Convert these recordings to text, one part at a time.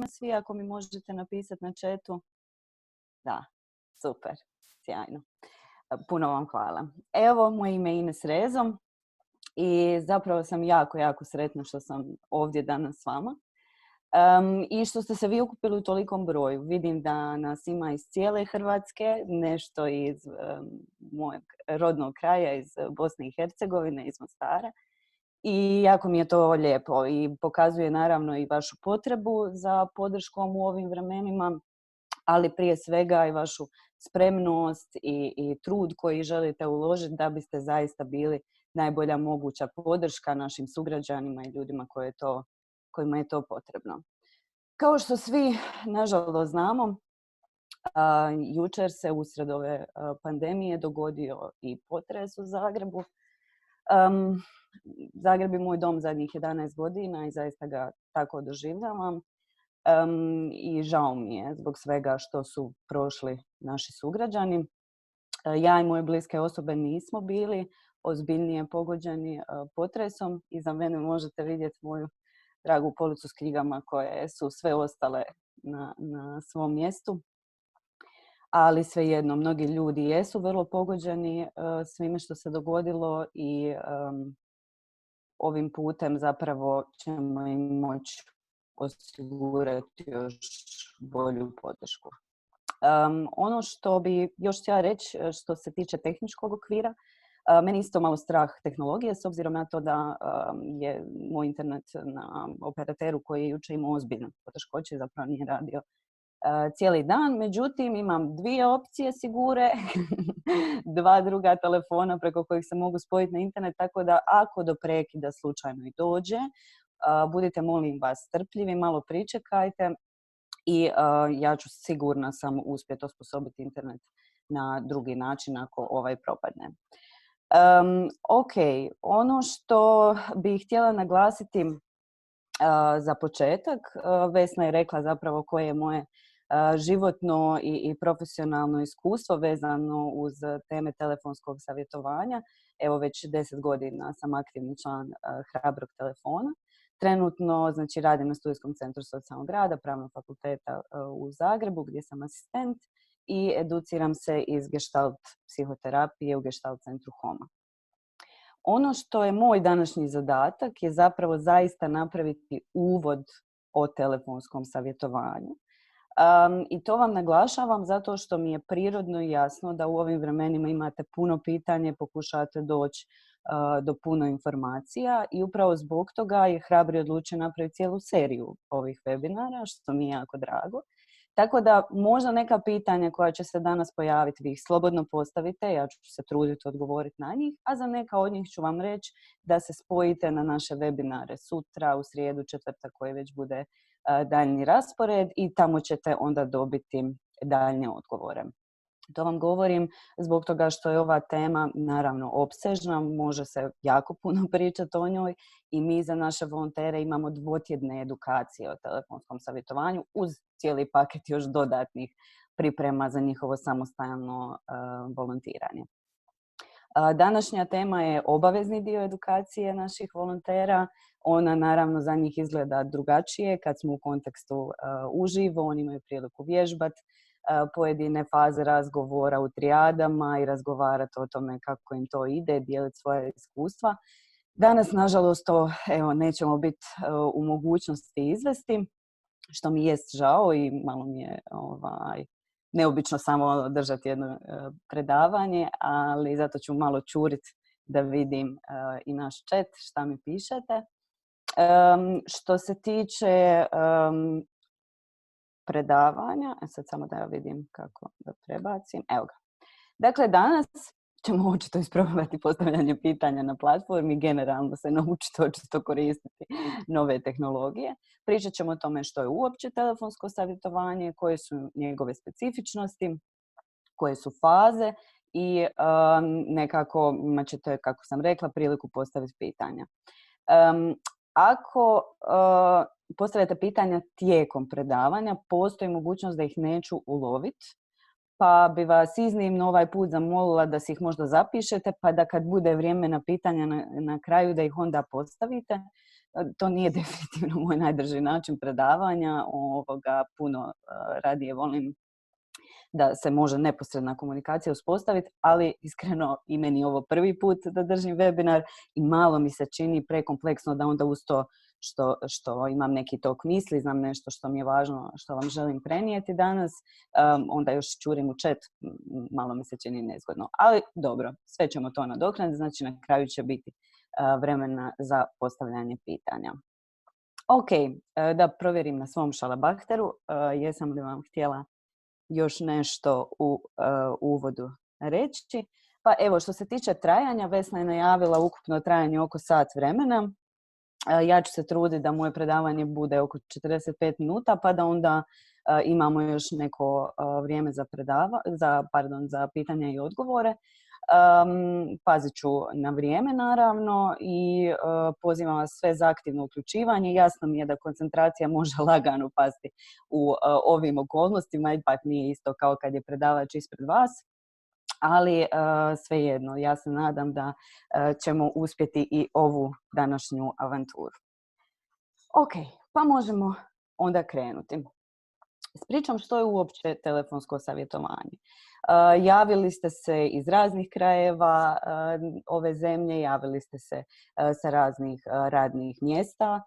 svi, ako mi možete napisati na chatu. Da, super, sjajno. Puno vam hvala. Evo, moje ime je Ines Rezo i zapravo sam jako, jako sretna što sam ovdje danas s vama. I što ste se vi okupili u tolikom broju. Vidim da nas ima iz cijele Hrvatske, nešto iz mojeg rodnog kraja, iz Bosne i Hercegovine, iz Mostara. I jako mi je to lijepo i pokazuje naravno i vašu potrebu za podrškom u ovim vremenima, ali prije svega i vašu spremnost i trud koji želite uložiti da biste zaista bili najbolja moguća podrška našim sugrađanima i ljudima kojima je to potrebno. Kao što svi, nažalost, znamo, jučer se usred ove pandemije dogodio i potres u Zagrebu. Zagreb je moj dom zadnjih 11 godina i zaista ga tako doživljavam. I žao mi je zbog svega što su prošli naši sugrađani. Ja i moje bliske osobe nismo bili ozbiljnije pogođeni potresom. Iza mene možete vidjeti moju dragu policu s knjigama koje su sve ostale na svom mjestu. Ali svejedno, mnogi ljudi jesu vrlo pogođeni svime što se dogodilo i ovim putem zapravo ćemo im moći osigurati još bolju podršku. Ono što bi još htjela reći što se tiče tehničkog okvira, meni isto malo strah tehnologije s obzirom na to da je moj internet na operateru koji je jučer imao ozbiljne poteškoće, zapravo nije radio cijeli dan. Međutim, imam 2 opcije sigure, 2 druga telefona preko kojih se mogu spojiti na internet, tako da ako do prekida slučajno i dođe, budite, molim vas, strpljivi, malo pričekajte i ja ću sigurna sam uspjeti osposobiti internet na drugi način ako ovaj propadne. Ok, ono što bih htjela naglasiti za početak, Vesna je rekla zapravo koje je moje životno i profesionalno iskustvo vezano uz teme telefonskog savjetovanja. Evo već 10 godina sam aktivni član Hrabrog telefona. Trenutno radim na Studijskom centru socijalnog rada Pravnog fakulteta u Zagrebu gdje sam asistent i educiram se iz gestalt psihoterapije u gestalt centru HOMA. Ono što je moj današnji zadatak je zapravo zaista napraviti uvod o telefonskom savjetovanju. I to vam naglašavam zato što mi je prirodno i jasno da u ovim vremenima imate puno pitanja, pokušavate doći do puno informacija i upravo zbog toga je Hrabri odlučio napraviti cijelu seriju ovih webinara, što mi je jako drago. Tako da možda neka pitanja koja će se danas pojaviti, vi ih slobodno postavite, ja ću se truditi odgovoriti na njih, a za neka od njih ću vam reći da se spojite na naše webinare sutra, u srijedu, četvrtak koji već bude daljnji raspored i tamo ćete onda dobiti daljnje odgovore. To vam govorim zbog toga što je ova tema naravno opsežna, može se jako puno pričati o njoj i mi za naše volontere imamo 2-tjedne edukacije o telefonskom savjetovanju uz cijeli paket još dodatnih priprema za njihovo samostalno volontiranje. Današnja tema je obavezni dio edukacije naših volontera. Ona naravno za njih izgleda drugačije kad smo u kontekstu uživo, oni imaju priliku vježbati pojedine faze razgovora u trijadama i razgovarati o tome kako im to ide, dijeliti svoje iskustva. Danas, nažalost, to nećemo biti u mogućnosti izvesti, što mi jest žao i malo mi je neobično samo držati jedno predavanje, ali zato ću malo čuriti da vidim i naš chat, šta mi pišete. Što se tiče predavanja, sad samo da ja vidim kako da prebacim. Evo ga. Dakle, danas ćemo očito isprobavati postavljanje pitanja na platformi, generalno se naučiti očito koristiti nove tehnologije. Pričat ćemo o tome što je uopće telefonsko savjetovanje, koje su njegove specifičnosti, koje su faze i nekako imat ćete, kako sam rekla, priliku postaviti pitanja. Ako postavljate pitanja tijekom predavanja, postoji mogućnost da ih neću uloviti, pa bi vas iznimno ovaj put zamolila da si ih možda zapišete, pa da kad bude vrijeme na pitanja na kraju da ih onda postavite. To nije definitivno moj najdraži način predavanja. Puno radije volim da se može neposredna komunikacija uspostaviti, ali iskreno i meni je ovo prvi put da držim webinar i malo mi se čini prekompleksno da onda uz to što imam neki tok misli, znam nešto što mi je važno, što vam želim prenijeti danas, onda još čurim u chat, malo mi se čini nezgodno. Ali dobro, sve ćemo to nadoknaditi, znači na kraju će biti vremena za postavljanje pitanja. Ok, da provjerim na svom šalabahteru, jesam li vam htjela još nešto u uvodu reći. Pa evo, što se tiče trajanja, Vesna je najavila ukupno trajanje oko sat vremena. Ja ću se truditi da moje predavanje bude oko 45 minuta, pa da onda imamo još neko vrijeme za pitanja i odgovore. Pazit ću na vrijeme, naravno, i pozivam vas sve za aktivno uključivanje. Jasno mi je da koncentracija može lagano pasti u ovim okolnostima, ipak nije isto kao kad je predavač ispred vas, ali svejedno, ja se nadam da ćemo uspjeti i ovu današnju avanturu. Ok, pa možemo onda krenuti. S pričom što je uopće telefonsko savjetovanje. Javili ste se iz raznih krajeva ove zemlje, javili ste se sa raznih radnih mjesta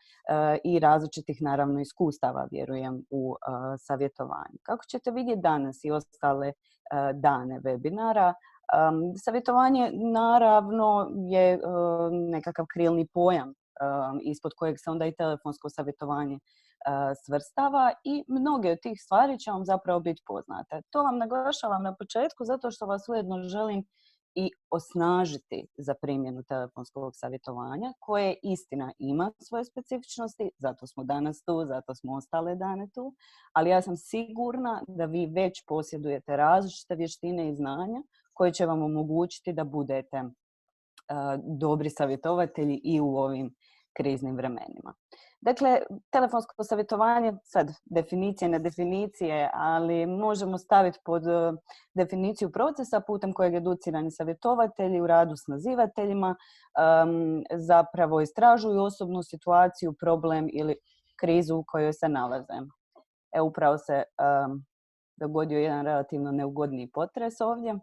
i različitih naravno iskustava, vjerujem, u savjetovanju. Kako ćete vidjeti danas i ostale dane webinara, savjetovanje naravno je nekakav krilni pojam ispod kojeg se onda i telefonsko savjetovanje svrstava i mnoge od tih stvari će vam zapravo biti poznate. To vam naglašavam na početku zato što vas ujedno želim i osnažiti za primjenu telefonskog savjetovanja koje istina ima svoje specifičnosti, zato smo danas tu, zato smo ostale dane tu, ali ja sam sigurna da vi već posjedujete različite vještine i znanja koje će vam omogućiti da budete dobri savjetovatelji i u ovim kriznim vremenima. Dakle, telefonsko savjetovanje, sad definicije, ne definicije, ali možemo staviti pod definiciju procesa putem kojeg educirani savjetovatelji u radu s nazivateljima zapravo istražuju osobnu situaciju, problem ili krizu u kojoj se nalaze. Upravo se dogodio jedan relativno neugodni potres ovdje.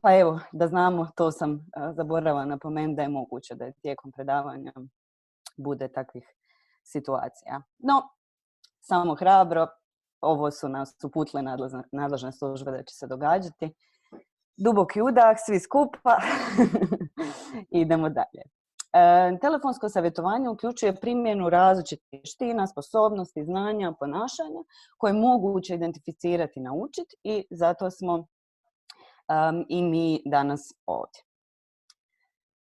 Pa evo, da znamo, to sam zaboravila napomenuti da je moguće da je tijekom predavanja bude takvih situacija. No, samo hrabro, ovo su nas uputile nadležne službe da će se događati. Duboki udah, svi skupa. Idemo dalje. Telefonsko savjetovanje uključuje primjenu različitih vještina, sposobnosti, znanja, ponašanja koje je moguće identificirati i naučiti i zato smo i mi danas ovdje.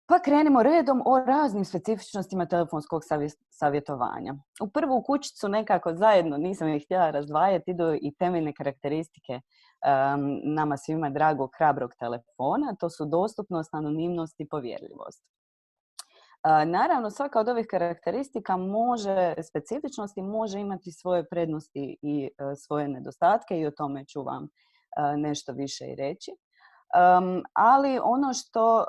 Pa krenimo redom o raznim specifičnostima telefonskog savjetovanja. U prvu kućicu nekako zajedno, nisam ih htjela razdvajati, idu i temeljne karakteristike nama svima dragog, hrabrog telefona. To su dostupnost, anonimnost i povjerljivost. Naravno, svaka od ovih karakteristika specifičnosti može imati svoje prednosti i svoje nedostatke i o tome ću vam nešto više i reći. Ali ono što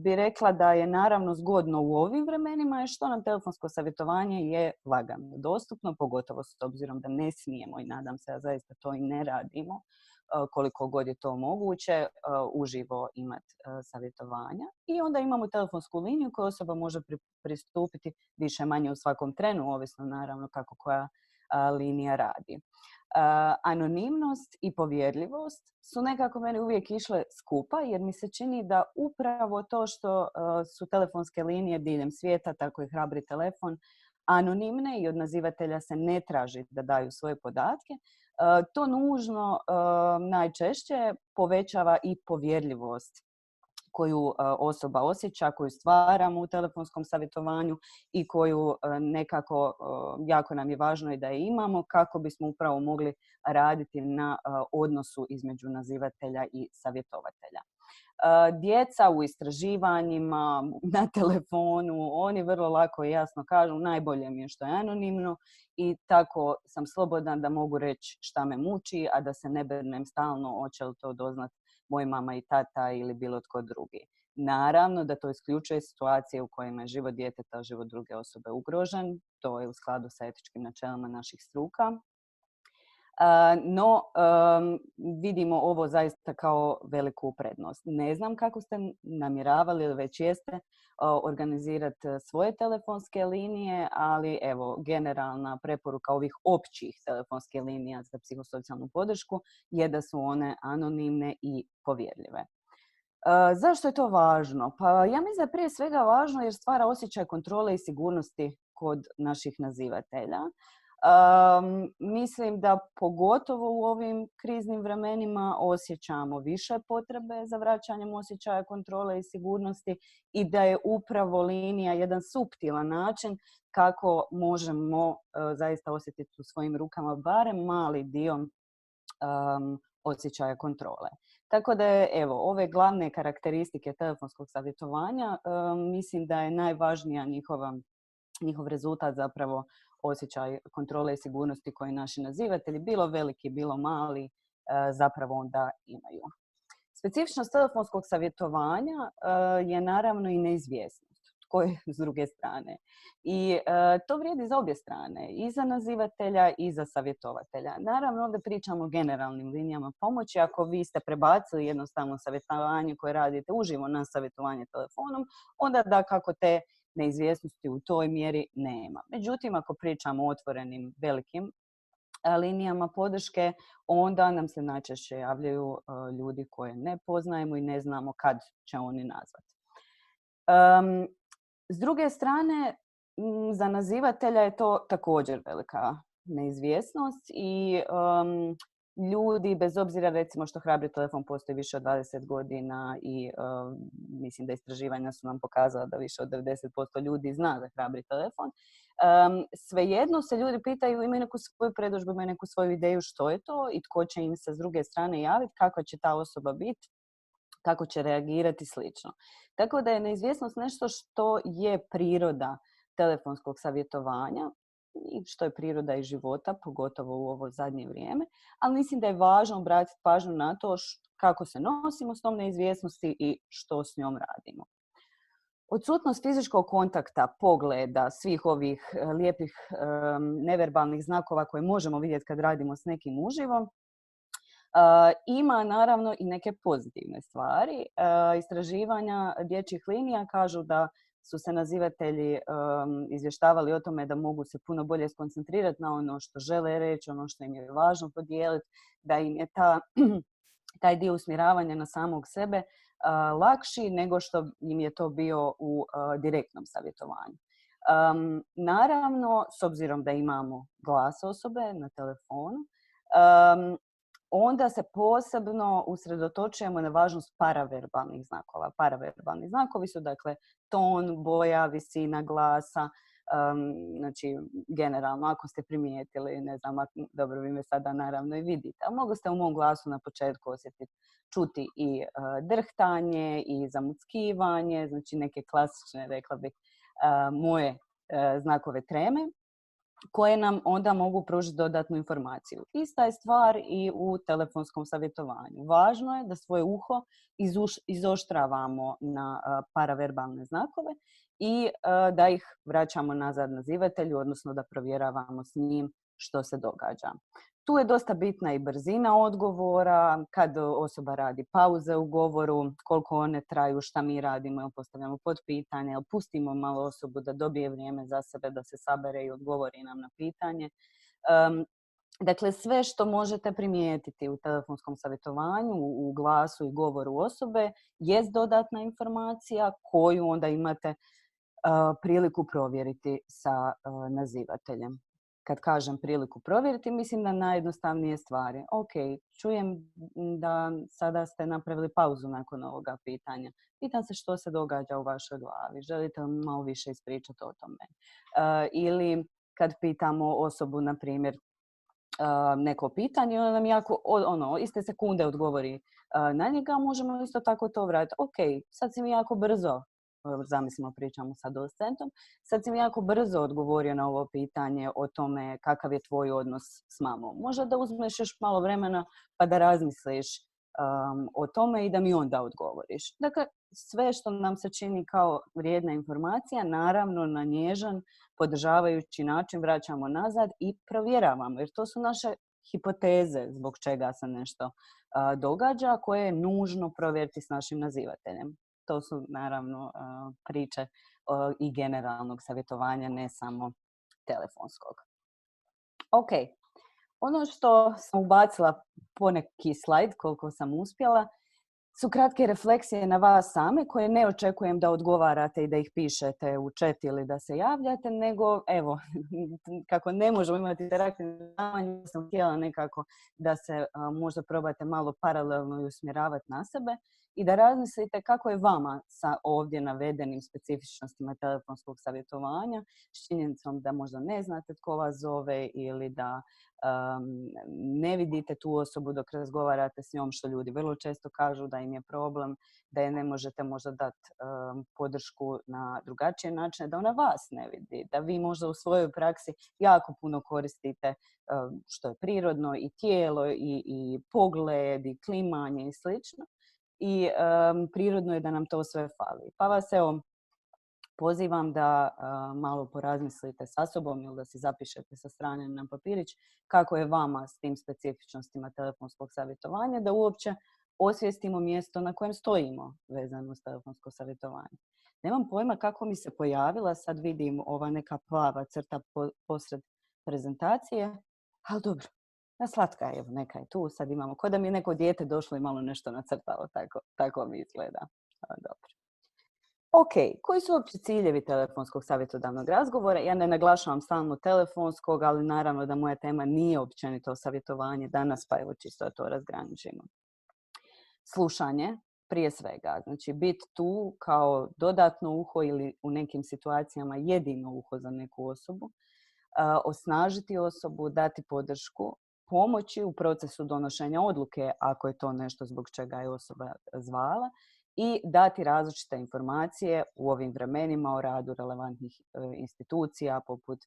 bi rekla da je naravno zgodno u ovim vremenima je što nam telefonsko savjetovanje je lagano dostupno, pogotovo s obzirom da ne smijemo i nadam se da zaista to i ne radimo, koliko god je to moguće, uživo imati savjetovanja. I onda imamo telefonsku liniju koju osoba može pristupiti više manje u svakom trenu, ovisno naravno kako koja linija radi. Anonimnost i povjerljivost su nekako meni uvijek išle skupa jer mi se čini da upravo to što su telefonske linije diljem svijeta, tako i hrabri telefon, anonimne i od nazivatelja se ne traži da daju svoje podatke, to nužno najčešće povećava i povjerljivost koju osoba osjeća, koju stvaramo u telefonskom savjetovanju i koju nekako jako nam je važno i da je imamo kako bismo upravo mogli raditi na odnosu između nazivatelja i savjetovatelja. Djeca u istraživanjima, na telefonu, oni vrlo lako i jasno kažu najbolje mi je što je anonimno i tako sam slobodan da mogu reći šta me muči, a da se ne brinem stalno hoće li to doznat moj mama i tata ili bilo tko drugi. Naravno da to isključuje situacije u kojima je život djeteta, život druge osobe ugrožen. To je u skladu sa etičkim načelima naših struka. No, vidimo ovo zaista kao veliku prednost. Ne znam kako ste namjeravali ili već jeste organizirati svoje telefonske linije, ali evo, generalna preporuka ovih općih telefonskih linija za psihosocijalnu podršku je da su one anonimne i povjerljive. Zašto je to važno? Pa ja mislim da je prije svega važno jer stvara osjećaj kontrole i sigurnosti kod naših nazivatelja. Mislim da pogotovo u ovim kriznim vremenima osjećamo više potrebe za vraćanjem osjećaja kontrole i sigurnosti i da je upravo linija jedan suptilan način kako možemo zaista osjetiti u svojim rukama barem mali dio osjećaja kontrole. Tako da je, evo, ove glavne karakteristike telefonskog savjetovanja, mislim da je najvažnija njihov rezultat zapravo osjećaj kontrole i sigurnosti koji naši nazivatelji, bilo veliki, bilo mali, zapravo onda imaju. Specifičnost telefonskog savjetovanja je naravno i neizvjesnost. Tko je s druge strane? I to vrijedi za obje strane, i za nazivatelja i za savjetovatelja. Naravno, ovdje pričamo o generalnim linijama pomoći. Ako vi ste prebacili jednostavno savjetovanje koje radite uživo na savjetovanje telefonom, onda dakako te neizvjesnosti u toj mjeri nema. Međutim, ako pričamo o otvorenim velikim linijama podrške, onda nam se najčešće javljaju ljudi koje ne poznajemo i ne znamo kad će oni nazvati. S druge strane, za nazivatelja je to također velika neizvjesnost i ljudi, bez obzira recimo što Hrabri telefon postoji više od 20 godina i mislim da istraživanja su nam pokazala da više od 90% ljudi zna za Hrabri telefon, svejedno se ljudi pitaju, imaju neku svoju predodžbu, imaju neku svoju ideju što je to i tko će im se s druge strane javiti, kako će ta osoba biti, kako će reagirati slično. Tako da je neizvjesnost nešto što je priroda telefonskog savjetovanja i što je priroda i života, pogotovo u ovo zadnje vrijeme, ali mislim da je važno obratiti pažnju na to kako se nosimo s tom neizvjesnosti i što s njom radimo. Odsutnost fizičkog kontakta, pogleda, svih ovih lijepih neverbalnih znakova koje možemo vidjeti kad radimo s nekim uživo, ima naravno i neke pozitivne stvari. Istraživanja dječjih linija kažu da su se nazivatelji izvještavali o tome da mogu se puno bolje skoncentrirati na ono što žele reći, ono što im je važno podijeliti, da im je taj dio usmjeravanja na samog sebe lakši nego što im je to bio u direktnom savjetovanju. Naravno, s obzirom da imamo glas osobe na telefonu, onda se posebno usredotočujemo na važnost paraverbalnih znakova. Paraverbalni znakovi su dakle ton, boja, visina glasa. Znači, generalno, ako ste primijetili, ne znam, dobro, vi me sada naravno i vidite, ali mogli ste u mom glasu na početku čuti i drhtanje i zamuckivanje, znači neke klasične, rekla bih, moje znakove treme, koje nam onda mogu pružiti dodatnu informaciju. Ista je stvar i u telefonskom savjetovanju. Važno je da svoje uho izoštravamo na paraverbalne znakove i da ih vraćamo nazad nazivatelju, odnosno da provjeravamo s njim što se događa. Tu je dosta bitna i brzina odgovora, kad osoba radi pauze u govoru, koliko one traju, šta mi radimo, jel postavljamo potpitanje, jel pustimo malo osobu da dobije vrijeme za sebe, da se sabere i odgovori nam na pitanje. Dakle, sve što možete primijetiti u telefonskom savjetovanju, u glasu i govoru osobe, jest dodatna informacija koju onda imate priliku provjeriti sa nazivateljem. Kad kažem priliku provjeriti, mislim na najjednostavnije stvari. Ok, čujem da sada ste napravili pauzu nakon ovoga pitanja. Pitam se što se događa u vašoj glavi. Želite li malo više ispričati o tome? Ili kad pitamo osobu, na primjer, neko pitanje, ona nam iste sekunde odgovori na njega, možemo isto tako to vratiti. Ok, sad si mi jako brzo, zamislimo pričamo sa docentom, sad si mi jako brzo odgovorio na ovo pitanje o tome kakav je tvoj odnos s mamom. Možda da uzmeš još malo vremena pa da razmisliš o tome i da mi onda odgovoriš. Dakle, sve što nam se čini kao vrijedna informacija, naravno na nježan, podržavajući način vraćamo nazad i provjeravamo. Jer to su naše hipoteze zbog čega se nešto događa, koje je nužno provjeriti s našim nazivateljem. To su naravno priče i generalnog savjetovanja, ne samo telefonskog. Ok, ono što sam ubacila poneki slajd koliko sam uspjela su kratke refleksije na vas same koje ne očekujem da odgovarate i da ih pišete u chat ili da se javljate, nego evo, kako ne možemo imati interaktivno predavanje, sam htjela nekako da se možda probate malo paralelno i usmjeravati na sebe i da razmislite kako je vama sa ovdje navedenim specifičnostima telefonskog savjetovanja, s činjenicom da možda ne znate tko vas zove ili da ne vidite tu osobu dok razgovarate s njom, što ljudi vrlo često kažu da im je problem, da je ne možete možda dati podršku na drugačije načine, da ona vas ne vidi, da vi možda u svojoj praksi jako puno koristite što je prirodno i tijelo i pogled i klimanje i slično. I prirodno je da nam to sve fali. Pa vas evo pozivam da malo porazmislite sa sobom ili da si zapišete sa strane na papirić kako je vama s tim specifičnostima telefonskog savjetovanja, da uopće osvijestimo mjesto na kojem stojimo vezano uz telefonsko savjetovanje. Nemam pojma kako mi se pojavila, sad vidim ova neka plava crta posred prezentacije, ali dobro, slatka je, evo neka je tu, sad imamo, ko da mi je neko dijete došlo i malo nešto nacrtalo, tako mi izgleda. Dobro. Ok, koji su uopće ciljevi telefonskog savjetodavnog razgovora? Ja ne naglašavam stalno telefonskog, ali naravno da moja tema nije općenito savjetovanje danas, pa evo čisto da to razgraničimo. Slušanje, prije svega, znači biti tu kao dodatno uho ili u nekim situacijama jedino uho za neku osobu, osnažiti osobu, dati podršku, pomoći u procesu donošenja odluke ako je to nešto zbog čega je osoba zvala i dati različite informacije u ovim vremenima o radu relevantnih institucija poput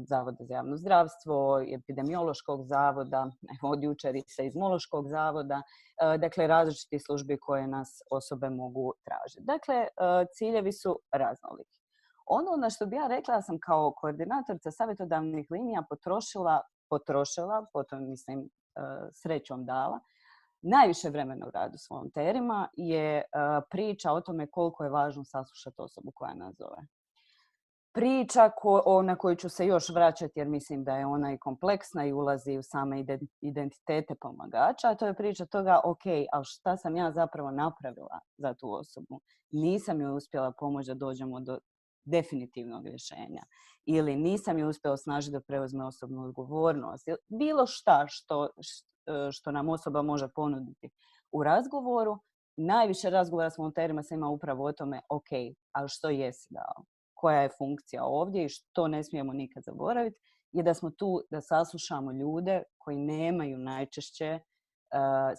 Zavoda za javno zdravstvo, epidemiološkog zavoda, od jučer i seizmološkog zavoda, dakle različitih službi koje nas osobe mogu tražiti. Dakle, ciljevi su raznoliki. Ono na što bi ja rekla, sam kao koordinatorica savjetodavnih linija potrošila, potom mislim srećom dala, najviše vremena u radu s volonterima je priča o tome koliko je važno saslušati osobu koja nas zove. Priča na koju ću se još vraćati jer mislim da je ona i kompleksna i ulazi u same identitete pomagača, a to je priča toga, ok, ali šta sam ja zapravo napravila za tu osobu? Nisam joj uspjela pomoći da dođemo do definitivnog rješenja. Ili nisam joj uspjela osnažiti da preuzme osobnu odgovornost. Bilo šta što nam osoba može ponuditi u razgovoru. Najviše razgovora s volonterima se ima upravo o tome, ok, ali što jesi dao? Koja je funkcija ovdje i što ne smijemo nikad zaboraviti je da smo tu da saslušamo ljude koji nemaju najčešće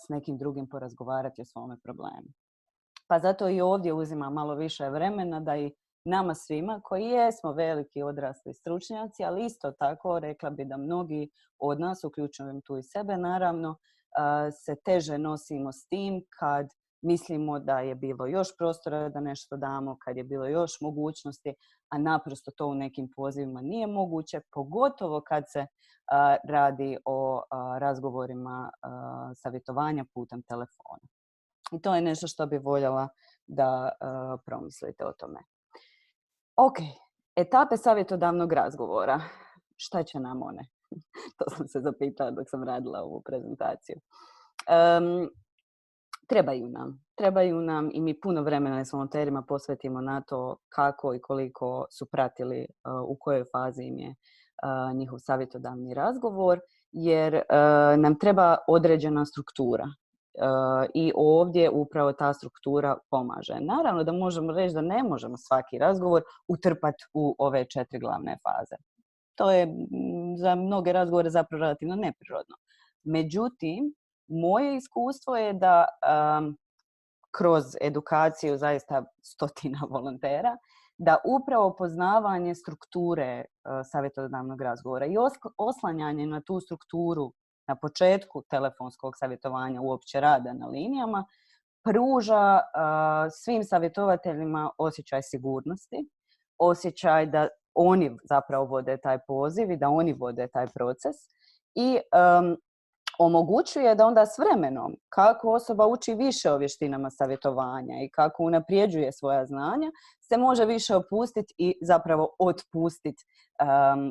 s nekim drugim porazgovarati o svome problemu. Pa zato i ovdje uzima malo više vremena da i nama svima koji jesmo veliki odrasli stručnjaci, ali isto tako rekla bi da mnogi od nas, uključujem tu i sebe naravno, se teže nosimo s tim kad mislimo da je bilo još prostora da nešto damo, kad je bilo još mogućnosti, a naprosto to u nekim pozivima nije moguće, pogotovo kad se radi o razgovorima savjetovanja putem telefona. I to je nešto što bi voljela da promislite o tome. Ok, etape savjetodavnog razgovora. Šta će nam one? To sam se zapitala dok sam radila ovu prezentaciju. Trebaju nam i mi puno vremena s volonterima posvetimo na to kako i koliko su pratili u kojoj fazi im je njihov savjetodavni razgovor, jer nam treba određena struktura. I ovdje upravo ta struktura pomaže. Naravno da možemo reći da ne možemo svaki razgovor utrpati u ove 4 glavne faze. To je za mnoge razgovore zapravo relativno neprirodno. Međutim, moje iskustvo je da kroz edukaciju zaista stotina volontera, da upravo poznavanje strukture savjetodavnog razgovora i oslanjanje na tu strukturu na početku telefonskog savjetovanja uopće rada na linijama pruža svim savjetovateljima osjećaj sigurnosti, osjećaj da oni zapravo vode taj poziv i da oni vode taj proces i omogućuje da onda s vremenom, kako osoba uči više o vještinama savjetovanja i kako unaprijeđuje svoja znanja, se može više opustiti i zapravo otpustiti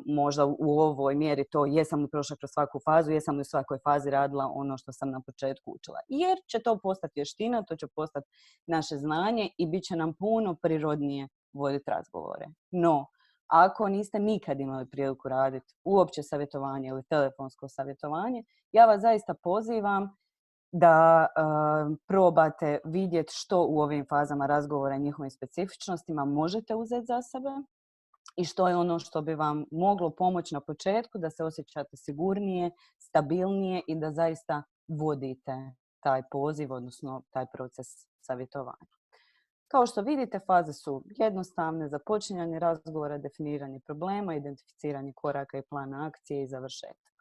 možda u ovoj mjeri to jesam li prošla kroz svaku fazu, jesam li u svakoj fazi radila ono što sam na početku učila. Jer će to postati vještina, to će postati naše znanje i bit će nam puno prirodnije voditi razgovore. No, ako niste nikad imali priliku raditi uopće savjetovanje ili telefonsko savjetovanje, ja vas zaista pozivam da probate vidjeti što u ovim fazama razgovora i njihovim specifičnostima možete uzeti za sebe i što je ono što bi vam moglo pomoći na početku da se osjećate sigurnije, stabilnije i da zaista vodite taj poziv, odnosno taj proces savjetovanja. Kao što vidite, faze su jednostavne: započinjanje razgovora, definiranje problema, identificiranje koraka i plana akcije i završetak.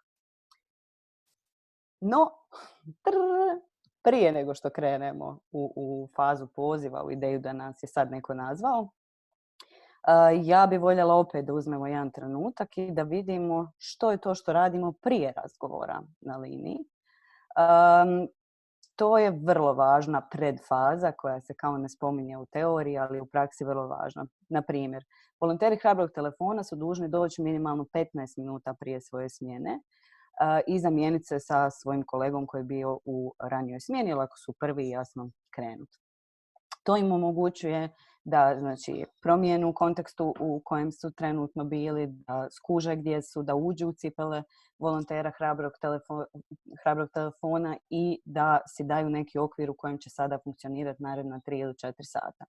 No, prije nego što krenemo u fazu poziva, u ideju da nas je sad neko nazvao, ja bi voljela opet da uzmemo jedan trenutak i da vidimo što je to što radimo prije razgovora na liniji. To je vrlo važna predfaza koja se kao ne spominje u teoriji, ali u praksi vrlo važna. Na primjer, volonteri Hrabrog telefona su dužni doći minimalno 15 minuta prije svoje smjene i zamijeniti se sa svojim kolegom koji je bio u ranijoj smjeni, ili ako su prvi, jasno, krenuti. To im omogućuje da, znači, promijenu u kontekstu u kojem su trenutno bili, da skuže gdje su, da uđu u cipele volontera Hrabrog telefona i da si daju neki okvir u kojem će sada funkcionirati naredna 3 ili 4 sata.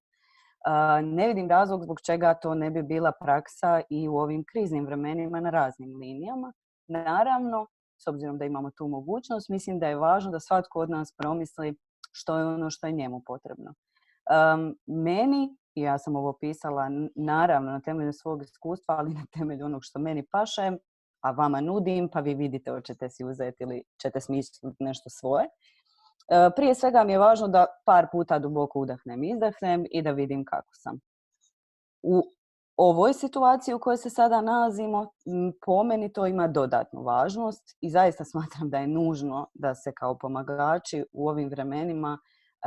Ne vidim razlog zbog čega to ne bi bila praksa i u ovim kriznim vremenima na raznim linijama. Naravno, s obzirom da imamo tu mogućnost, mislim da je važno da svatko od nas promisli što je ono što je njemu potrebno. Meni, i ja sam ovo pisala naravno na temelju svog iskustva, ali na temelju onog što meni paše, a vama nudim, pa vi vidite hoćete si uzeti ili ćete smisliti nešto svoje. Prije svega mi je važno da par puta duboko udahnem i izdahnem i da vidim kako sam. U ovoj situaciji u kojoj se sada nalazimo, po meni to ima dodatnu važnost i zaista smatram da je nužno da se kao pomagači u ovim vremenima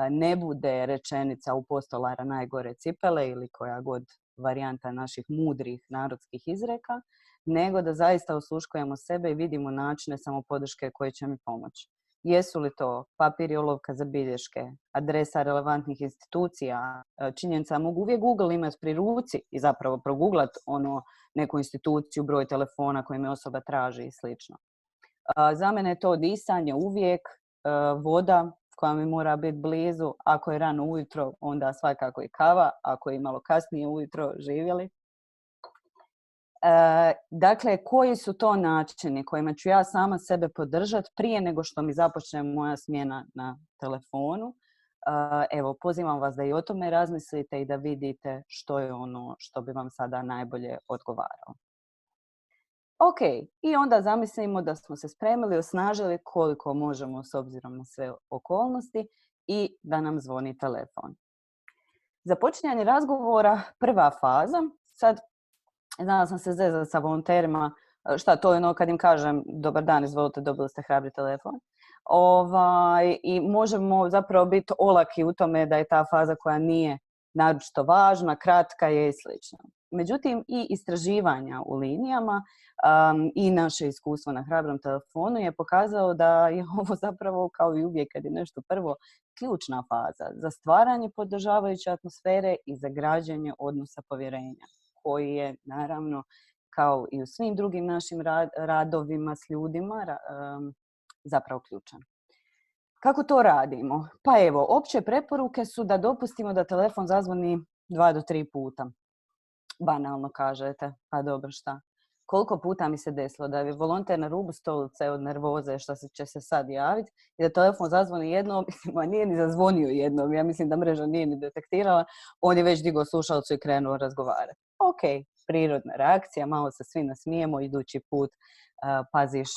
ne bude rečenica u postolara najgore cipele ili koja god varijanta naših mudrih narodskih izreka, nego da zaista osluškujemo sebe i vidimo načine samopodrške koje će mi pomoći. Jesu li to papir i olovka za bilješke, adresa relevantnih institucija, činjenica mogu uvijek Google imati pri ruci i zapravo proguglati neku instituciju, broj telefona koji me osoba traži i slično. Za mene je to disanje uvijek, voda koja mi mora biti blizu. Ako je rano ujutro, onda svakako i kava. Ako je malo kasnije ujutro, živjeli. Dakle, koji su to načini kojima ću ja sama sebe podržati prije nego što mi započne moja smjena na telefonu? Evo, pozivam vas da i o tome razmislite i da vidite što je ono što bi vam sada najbolje odgovaralo. Ok, i onda zamislimo da smo se spremili, osnažili koliko možemo s obzirom na sve okolnosti i da nam zvoni telefon. Započinjanje razgovora, prva faza. Sad, znala sam se zezati sa volonterima, šta to je kad im kažem dobar dan, izvolite, dobili ste Hrabri telefon. I možemo zapravo biti olaki u tome da je ta faza koja nije naročito važna, kratka je i slično. Međutim, i istraživanja u linijama i naše iskustvo na Hrabrom telefonu je pokazalo da je ovo zapravo, kao i uvijek kad je nešto prvo, ključna faza za stvaranje podržavajuće atmosfere i za građenje odnosa povjerenja, koji je, naravno, kao i u svim drugim našim radovima s ljudima, zapravo ključan. Kako to radimo? Pa evo, opće preporuke su da dopustimo da telefon zazvoni 2 do 3 puta. Banalno kažete, pa dobro, šta? Koliko puta mi se desilo da je volonter na rubu stolice od nervoze što će se sad javiti i da telefon zazvoni jednom, a nije ni zazvonio jednom, ja mislim da mreža nije ni detektirala, on je već digao slušalicu i krenuo razgovarati. Ok, prirodna reakcija, malo se svi nasmijemo, idući put paziš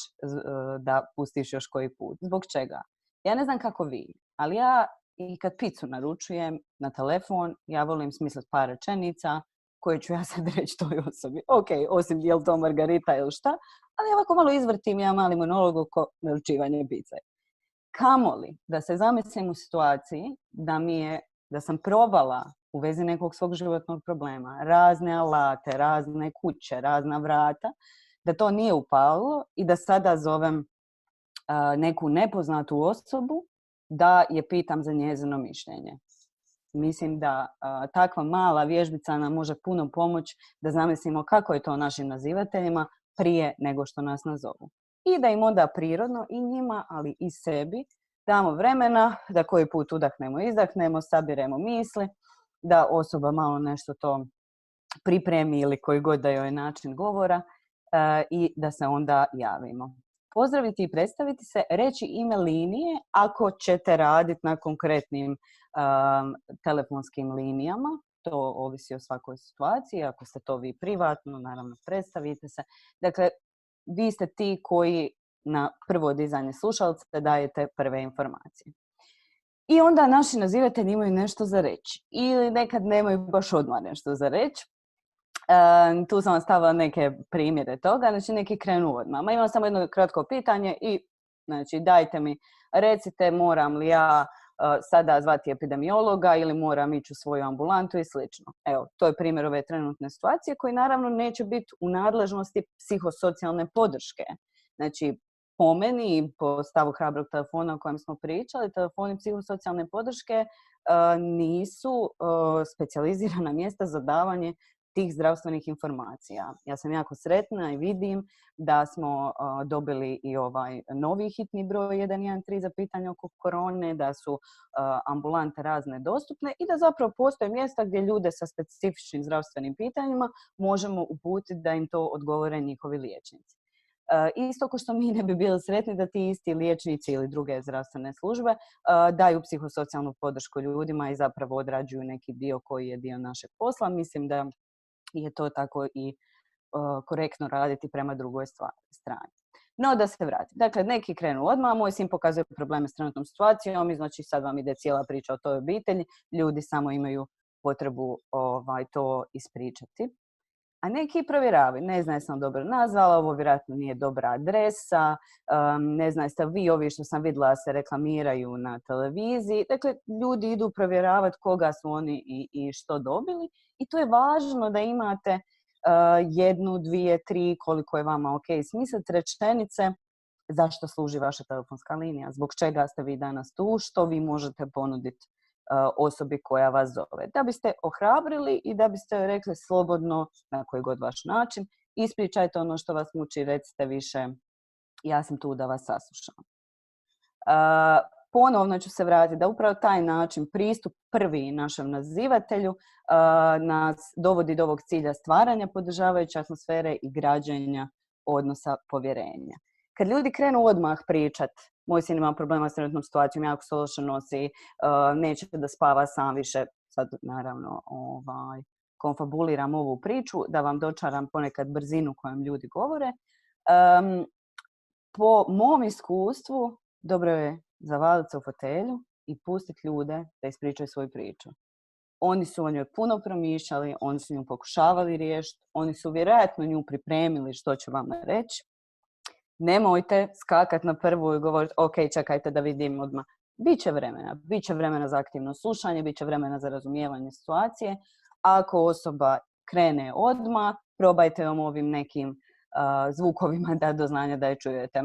da pustiš još koji put. Zbog čega? Ja ne znam kako vi, ali ja i kad picu naručujem na telefon, ja volim smisliti par rečenica koje ću ja sad reći toj osobi. Ok, osim je li to margarita ili šta, ali ovako malo izvrtim ja mali monolog oko naručivanja pice. Kamoli da se zamislim u situaciji da sam probala u vezi nekog svog životnog problema, razne alate, razne kuće, razna vrata, da to nije upalo i da sada zovem neku nepoznatu osobu da je pitam za njezino mišljenje. Mislim da takva mala vježbica nam može puno pomoći da zamislimo kako je to našim nazivateljima prije nego što nas nazovu. I da im onda prirodno i njima, ali i sebi, damo vremena da koji put udahnemo, izdahnemo, sabiremo misli, da osoba malo nešto to pripremi ili koji god da joj je način govora i da se onda javimo. Pozdraviti i predstaviti se, reći ime linije ako ćete raditi na konkretnim telefonskim linijama. To ovisi o svakoj situaciji. Ako ste to vi privatno, naravno predstavite se. Dakle, vi ste ti koji na prvo dizanje slušalca dajete prve informacije. I onda naši nazivatelji imaju nešto za reći. Ili nekad nemaju baš odmah nešto za reći. Tu sam vam stavila neke primjere toga. Znači, neki krenu odmah. Imam samo jedno kratko pitanje i znači, dajte mi, recite moram li ja sada zvati epidemiologa ili moram ići u svoju ambulantu i slično. Evo, to je primjer ove trenutne situacije koji naravno neće biti u nadležnosti psihosocijalne podrške. Znači, po meni i po stavu hrabrog telefona o kojem smo pričali, telefoni psihosocijalne podrške nisu specijalizirana mjesta za davanje tih zdravstvenih informacija. Ja sam jako sretna i vidim da smo dobili i ovaj novi hitni broj 113 za pitanje oko korone, da su ambulante razne dostupne i da zapravo postoje mjesta gdje ljude sa specifičnim zdravstvenim pitanjima možemo uputiti da im to odgovore njihovi liječnici. Isto kao što mi ne bi bili sretni da ti isti liječnici ili druge zdravstvene službe daju psihosocijalnu podršku ljudima i zapravo odrađuju neki dio koji je dio našeg posla. Mislim da je to tako i korektno raditi prema drugoj strani. No, da se vratim. Dakle, neki krenu odmah, moj sin pokazuje probleme s trenutnom situacijom i znači sad vam ide cijela priča o toj obitelji. Ljudi samo imaju potrebu to ispričati. A neki provjeravaju, ne znam jesam dobro nazvala, ovo vjerojatno nije dobra adresa, ne znam jeste vi ovi što sam vidjela se reklamiraju na televiziji. Dakle, ljudi idu provjeravati koga su oni i što dobili i to je važno da imate jednu, dvije, tri, koliko je vama ok smisliti rečenice zašto služi vaša telefonska linija, zbog čega ste vi danas tu, što vi možete ponuditi osobi koja vas zove. Da biste ohrabrili i da biste rekli slobodno, na koji god vaš način, ispričajte ono što vas muči, recite više, ja sam tu da vas saslušam. Ponovno ću se vratiti da upravo taj način, pristup prvi našem nazivatelju, nas dovodi do ovog cilja stvaranja podržavajuće atmosfere i građenja odnosa povjerenja. Kad ljudi krenu odmah pričat, moj sin ima problema s trenutnom situacijom, jako se loše nosi, neće da spava sam više, sad naravno konfabuliram ovu priču, da vam dočaram ponekad brzinu kojom ljudi govore. Po mom iskustvu, dobro je zavaliti se u fotelju i pustiti ljude da ispričaju svoju priču. Oni su o njoj puno promišljali, oni su nju pokušavali riješiti, oni su vjerojatno nju pripremili što će vam reći. Nemojte skakati na prvu i govoriti ok, čekajte da vidim odmah. Biće vremena za aktivno slušanje, biće vremena za razumijevanje situacije. Ako osoba krene odmah, probajte vam ovim nekim zvukovima da do znanja da je čujete.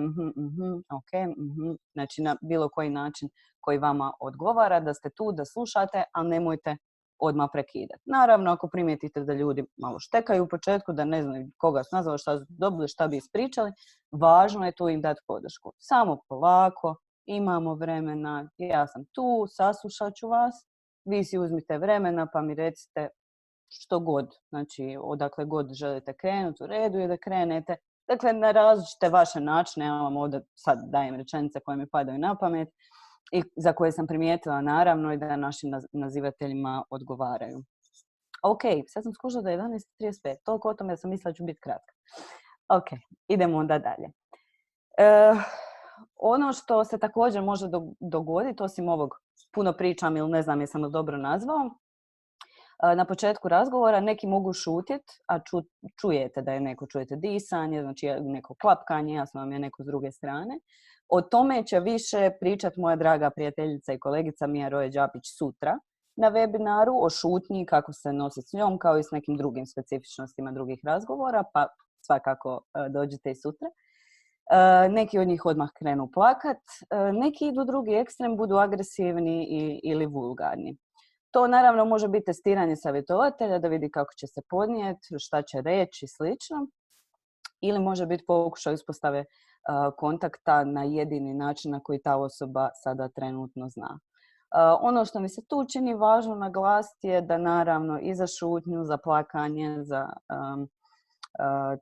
Znači na bilo koji način koji vama odgovara, da ste tu, da slušate, ali nemojte odmah prekidati. Naravno, ako primijetite da ljudi malo štekaju u početku, da ne znaju koga su nazvali, šta su dobili, šta bi ispričali, važno je tu im dati podršku. Samo polako, imamo vremena, ja sam tu, saslušat ću vas, vi si uzmite vremena pa mi recite što god, znači odakle god želite krenuti, u redu je da krenete. Dakle, na različite vaše načine, ja vam ovdje sad dajem rečenice koje mi padaju na pamet i za koje sam primijetila naravno i da našim nazivateljima odgovaraju. Ok, sad sam skušala da je 11:35, toliko o tome da sam mislila da ću biti kratka. Ok, idemo onda dalje. Ono što se također može dogoditi, osim ovog puno pričam ili ne znam jesam li dobro nazvao. Na početku razgovora neki mogu šutjeti, a čujete da je neko, čujete disanje, znači neko klapkanje, jasno vam je neko s druge strane. O tome će više pričati moja draga prijateljica i kolegica Mija Roje-Đapić sutra na webinaru o šutnji, kako se nositi s njom, kao i s nekim drugim specifičnostima drugih razgovora, pa svakako dođite i sutra. Neki od njih odmah krenu plakat, neki idu drugi ekstrem, budu agresivni ili vulgarni. To naravno može biti testiranje savjetovatelja da vidi kako će se podnijeti, šta će reći i slično. Ili može biti pokušaj uspostave kontakta na jedini način na koji ta osoba sada trenutno zna. Ono što mi se tu čini važno naglasiti je da naravno i za šutnju, za plakanje, za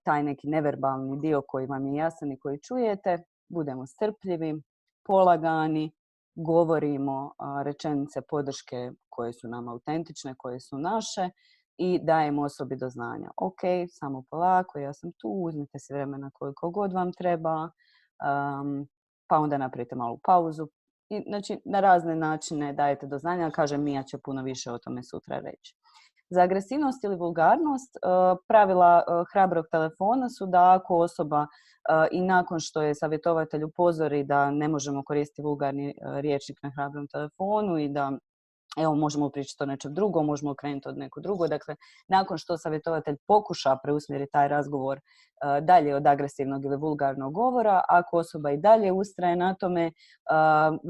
taj neki neverbalni dio koji vam je jasan i koji čujete, budemo strpljivi, polagani, govorimo rečenice podrške koje su nam autentične, koje su naše i dajemo osobi do znanja. Ok, samo polako, ja sam tu, uzmite si vremena koliko god vam treba, pa onda napravite malu pauzu. I, znači, na razne načine dajete do znanja, kažem, Mija će puno više o tome sutra reći. Za agresivnost ili vulgarnost pravila hrabrog telefona su da ako osoba i nakon što je savjetovatelj upozori da ne možemo koristiti vulgarni rječnik na hrabrom telefonu i da evo možemo pričati o nečem drugom, možemo okrenuti od neko drugo. Dakle, nakon što savjetovatelj pokuša preusmjeriti taj razgovor dalje od agresivnog ili vulgarnog govora, ako osoba i dalje ustraje na tome,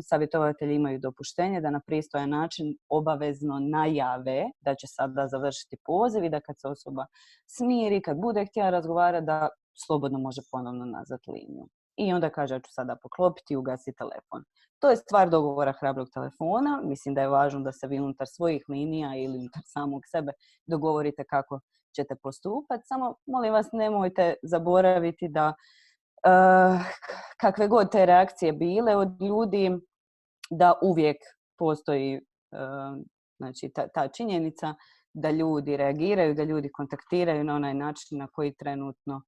savjetovatelji imaju dopuštenje da na pristojan način obavezno najave da će sada završiti poziv i da kad se osoba smiri, kad bude htjela razgovarati, da slobodno može ponovno nazvati liniju. I onda kaže, ja ću sada poklopiti i ugasi telefon. To je stvar dogovora hrabrog telefona. Mislim da je važno da se vi unutar svojih linija ili unutar samog sebe dogovorite kako ćete postupati. Samo, molim vas, nemojte zaboraviti da kakve god te reakcije bile od ljudi, da uvijek postoji znači, ta činjenica da ljudi reagiraju, da ljudi kontaktiraju na onaj način na koji trenutno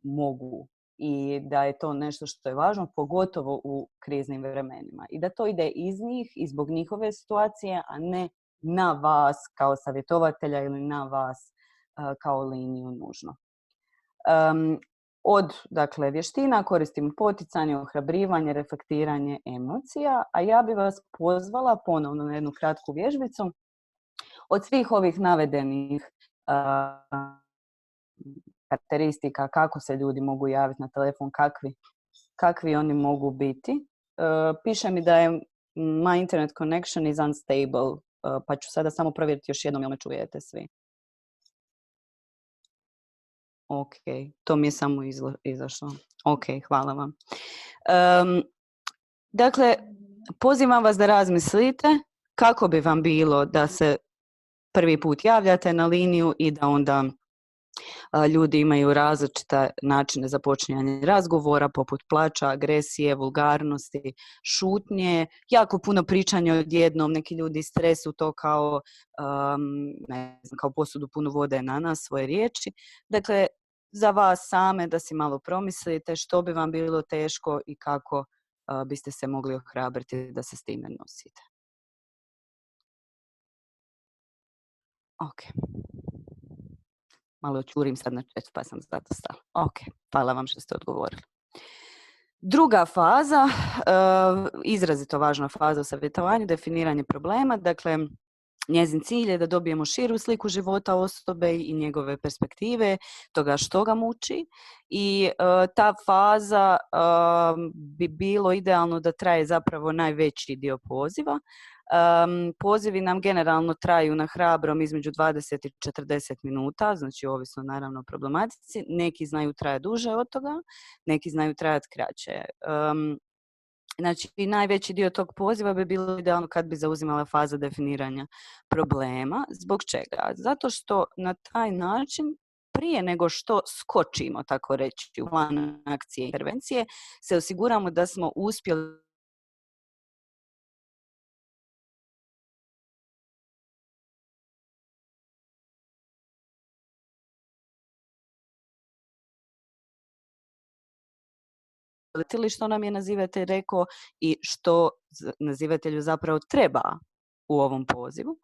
mogu. I da je to nešto što je važno, pogotovo u kriznim vremenima. I da to ide iz njih i zbog njihove situacije, a ne na vas kao savjetovatelja ili na vas kao liniju nužno. Od vještina koristimo poticanje, ohrabrivanje, reflektiranje emocija, a ja bih vas pozvala ponovno na jednu kratku vježbicu. Od svih ovih navedenih karakteristika, kako se ljudi mogu javiti na telefon, kakvi oni mogu biti. Piše mi da je my internet connection is unstable, pa ću sada samo provjeriti još jednom jel me čujete svi. Ok, to mi je samo izašlo. Ok, hvala vam. Dakle, pozivam vas da razmislite kako bi vam bilo da se prvi put javljate na liniju i da onda ljudi imaju različite načine za počinjanje razgovora, poput plača, agresije, vulgarnosti, šutnje, jako puno pričanja odjednom, neki ljudi stresu to kao, kao posudu punu vode na nas, svoje riječi. Dakle, za vas same da si malo promislite što bi vam bilo teško i kako biste se mogli ohrabriti da se s time nosite. Ok. Malo čurim sad na chat, pa sam zato stala. Ok, hvala vam što ste odgovorili. Druga faza, izrazito važna faza u savjetovanju, definiranje problema. Dakle, njezin cilj je da dobijemo širu sliku života osobe i njegove perspektive, toga što ga muči. I ta faza bi bilo idealno da traje zapravo najveći dio poziva. Pozivi nam generalno traju na hrabrom između 20 i 40 minuta, znači ovisno naravno o problematici. Neki znaju trajati duže od toga, neki znaju trajati kraće. Znači, najveći dio tog poziva bi bilo idealno kad bi zauzimala faza definiranja problema. Zbog čega? Zato što na taj način, prije nego što skočimo, tako reći, u plan akcije i intervencije, se osiguramo da smo uspjeli shvatili što nam je nazivatelj rekao i što nazivatelju zapravo treba u ovom pozivu.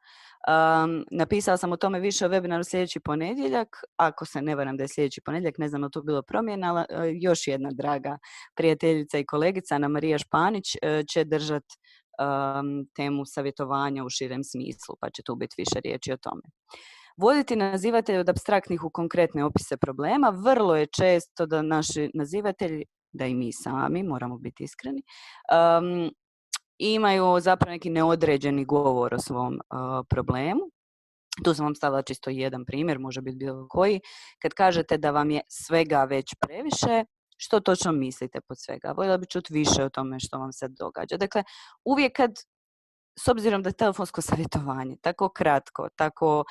Napisala sam o tome više o webinaru sljedeći ponedjeljak. Ako se ne varam da je sljedeći ponedjeljak, ne znam da to bilo promjena, ali još jedna draga prijateljica i kolegica, Ana Marija Španić, će držati temu savjetovanja u širem smislu, pa će tu biti više riječi o tome. Voditi nazivatelje od apstraktnih u konkretne opise problema. Vrlo je često da naši nazivatelji, da i mi sami, moramo biti iskreni, imaju zapravo neki neodređeni govor o svom problemu. Tu sam vam stavila čisto jedan primjer, može biti bilo koji. Kad kažete da vam je svega već previše, što točno mislite pod svega? Voljela bi čuti više o tome što vam se događa. Dakle, uvijek kad, s obzirom da je telefonsko savjetovanje tako kratko, tako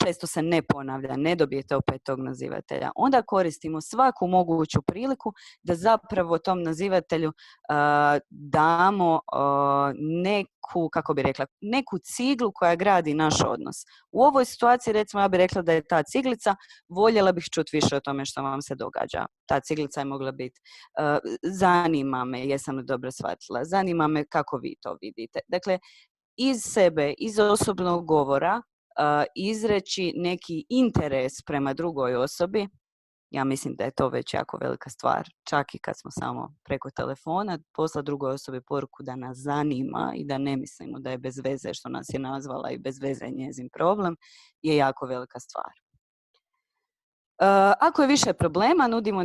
često se ne ponavlja, ne dobijete opet tog nazivatelja, onda koristimo svaku moguću priliku da zapravo tom nazivatelju damo neku, kako bi rekla, neku ciglu koja gradi naš odnos. U ovoj situaciji, recimo, ja bih rekla da je ta ciglica, voljela bih čuti više o tome što vam se događa. Ta ciglica je mogla biti zanima me, jesam li dobro shvatila, zanima me kako vi to vidite. Dakle, iz sebe, iz osobnog govora, izreći neki interes prema drugoj osobi, ja mislim da je to već jako velika stvar. Čak i kad smo samo preko telefona, poslati drugoj osobi poruku da nas zanima i da ne mislimo da je bez veze što nas je nazvala i bez veze njezin problem, je jako velika stvar. Ako je više problema, nudimo,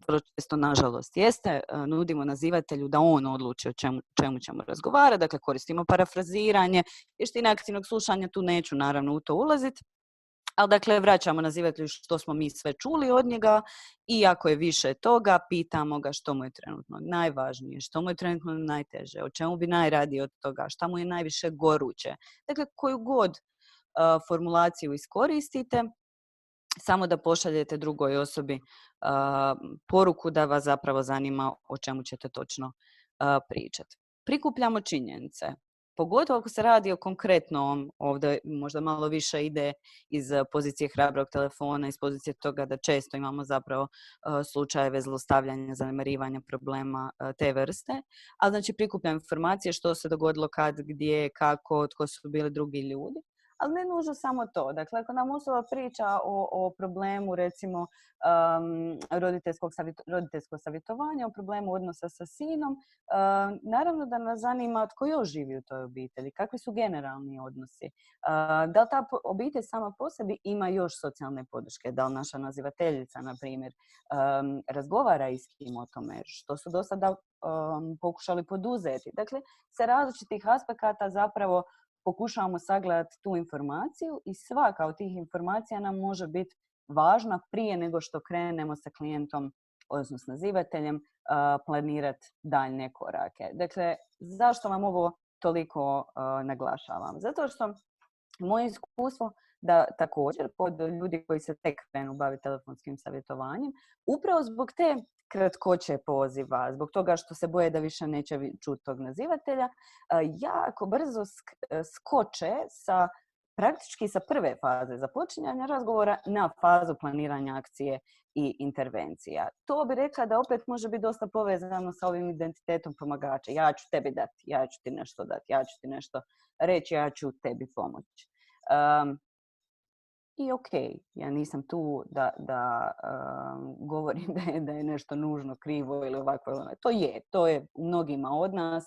vrlo često nažalost jeste, nudimo nazivatelju da on odluči o čemu ćemo razgovarati, dakle koristimo parafraziranje, vještine aktivnog slušanja, tu neću naravno u to ulaziti, ali dakle vraćamo nazivatelju što smo mi sve čuli od njega i ako je više toga, pitamo ga što mu je trenutno najvažnije, što mu je trenutno najteže, o čemu bi najradije od toga, šta mu je najviše goruće. Dakle, koju god formulaciju iskoristite, samo da pošaljete drugoj osobi poruku da vas zapravo zanima o čemu ćete točno pričati. Prikupljamo činjenice. Pogotovo ako se radi o konkretnom, ovdje možda malo više ide iz pozicije hrabrog telefona, iz pozicije toga da često imamo zapravo slučajeve zlostavljanja, zanemarivanja problema te vrste. Ali znači prikupljam informacije što se dogodilo kad, gdje, kako, tko su bili drugi ljudi. Ali ne nužno samo to. Dakle, ako nam osoba priča o problemu, recimo, roditeljskog savjetovanja, o problemu odnosa sa sinom, naravno da nas zanima tko još živi u toj obitelji, kakvi su generalni odnosi. Da li ta obitelj sama po sebi ima još socijalne podrške, da li naša nazivateljica, na primjer, razgovara i s kim o tome, što su do sada pokušali poduzeti. Dakle, sa različitih aspekata zapravo pokušavamo sagledati tu informaciju i svaka od tih informacija nam može biti važna prije nego što krenemo sa klijentom, odnosno s nazivateljem, planirati daljnje korake. Dakle, zašto vam ovo toliko naglašavam? Zato što moje iskustvo da također kod ljudi koji se tek krenu baviti telefonskim savjetovanjem, upravo zbog te kratkoće poziva, zbog toga što se boje da više neće čuti tog nazivatelja, jako brzo skoče praktički sa prve faze započinjanja razgovora na fazu planiranja akcije i intervencija. To bi rekla da opet može biti dosta povezano sa ovim identitetom pomagača. Ja ću tebi dati, ja ću ti nešto dati, ja ću ti nešto reći, ja ću tebi pomoći. I ok, ja nisam tu da govorim da je nešto nužno krivo ili ovako. To je u mnogima od nas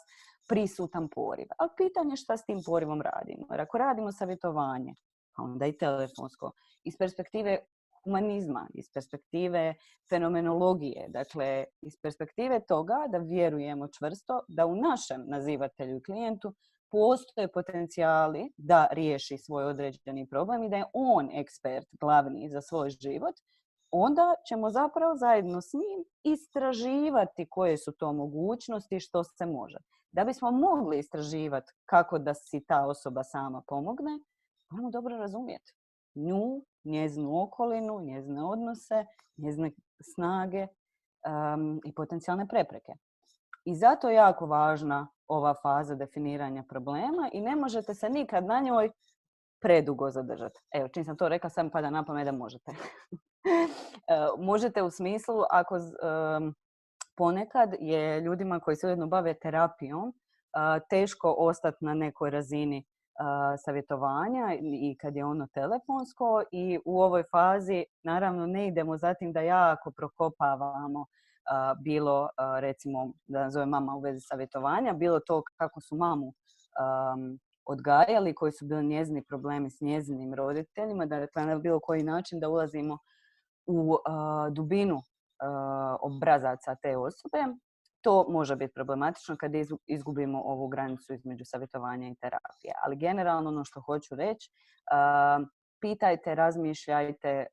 prisutan poriv. Ali pitanje je šta s tim porivom radimo. Jer ako radimo savjetovanje, a onda i telefonsko, iz perspektive humanizma, iz perspektive fenomenologije, dakle iz perspektive toga da vjerujemo čvrsto da u našem nazivatelju i klijentu postoje potencijali da riješi svoj određeni problem i da je on ekspert glavni za svoj život, onda ćemo zapravo zajedno s njim istraživati koje su to mogućnosti, što se može. Da bismo mogli istraživati kako da si ta osoba sama pomogne, moramo dobro razumjeti nju, njezinu okolinu, njezine odnose, njezine snage i potencijalne prepreke. I zato je jako važna ova faza definiranja problema i ne možete se nikad na njoj predugo zadržati. Evo, čim sam to rekla, sam pada na pamet da možete. Možete u smislu ako ponekad je ljudima koji se ujedno bave terapijom teško ostati na nekoj razini savjetovanja i kad je ono telefonsko, i u ovoj fazi naravno ne idemo za tim da jako prokopavamo bilo recimo da nazovem mama u vezi savjetovanja, bilo to kako su mamu odgajali, koji su bili njezini problemi s njezinim roditeljima, dakle na bilo koji način da ulazimo u dubinu obrazaca te osobe. To može biti problematično kad izgubimo ovu granicu između savjetovanja i terapije. Ali generalno ono što hoću reći, pitajte, razmišljajte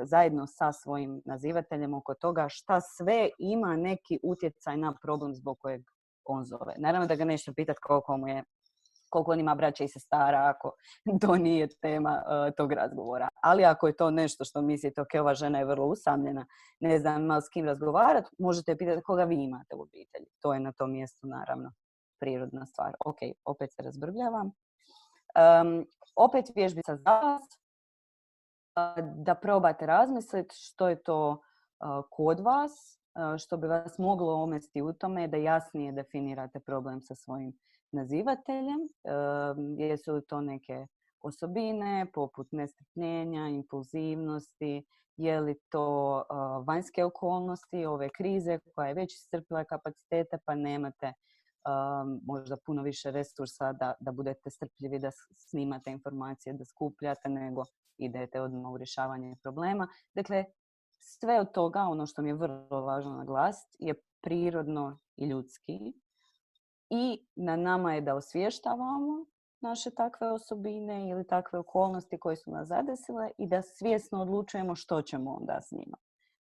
zajedno sa svojim nazivateljem oko toga šta sve ima neki utjecaj na problem zbog kojeg on zove. Naravno da ga nećete pitati koliko on ima braća i sestara, ako to nije tema tog razgovora. Ali ako je to nešto što mislite, ok, ova žena je vrlo usamljena, ne znam malo s kim razgovarati, možete pitati koga vi imate u obitelji. To je na tom mjestu, naravno, prirodna stvar. Ok, opet se razbrbljavam. Opet vježbica za vas, da probate razmisliti što je to kod vas, što bi vas moglo omesti u tome da jasnije definirate problem sa svojim nazivateljem. Jesu li to neke osobine poput nestrpljenja, impulzivnosti, je li to vanjske okolnosti, ove krize koja je već iscrpila kapacitete pa nemate možda puno više resursa da budete strpljivi, da snimate informacije, da skupljate, nego idete odmah u rješavanje problema. Dakle, sve od toga, ono što mi je vrlo važno naglasiti, je prirodno i ljudski. I na nama je da osvještavamo naše takve osobine ili takve okolnosti koje su nas zadesile i da svjesno odlučujemo što ćemo onda s njima.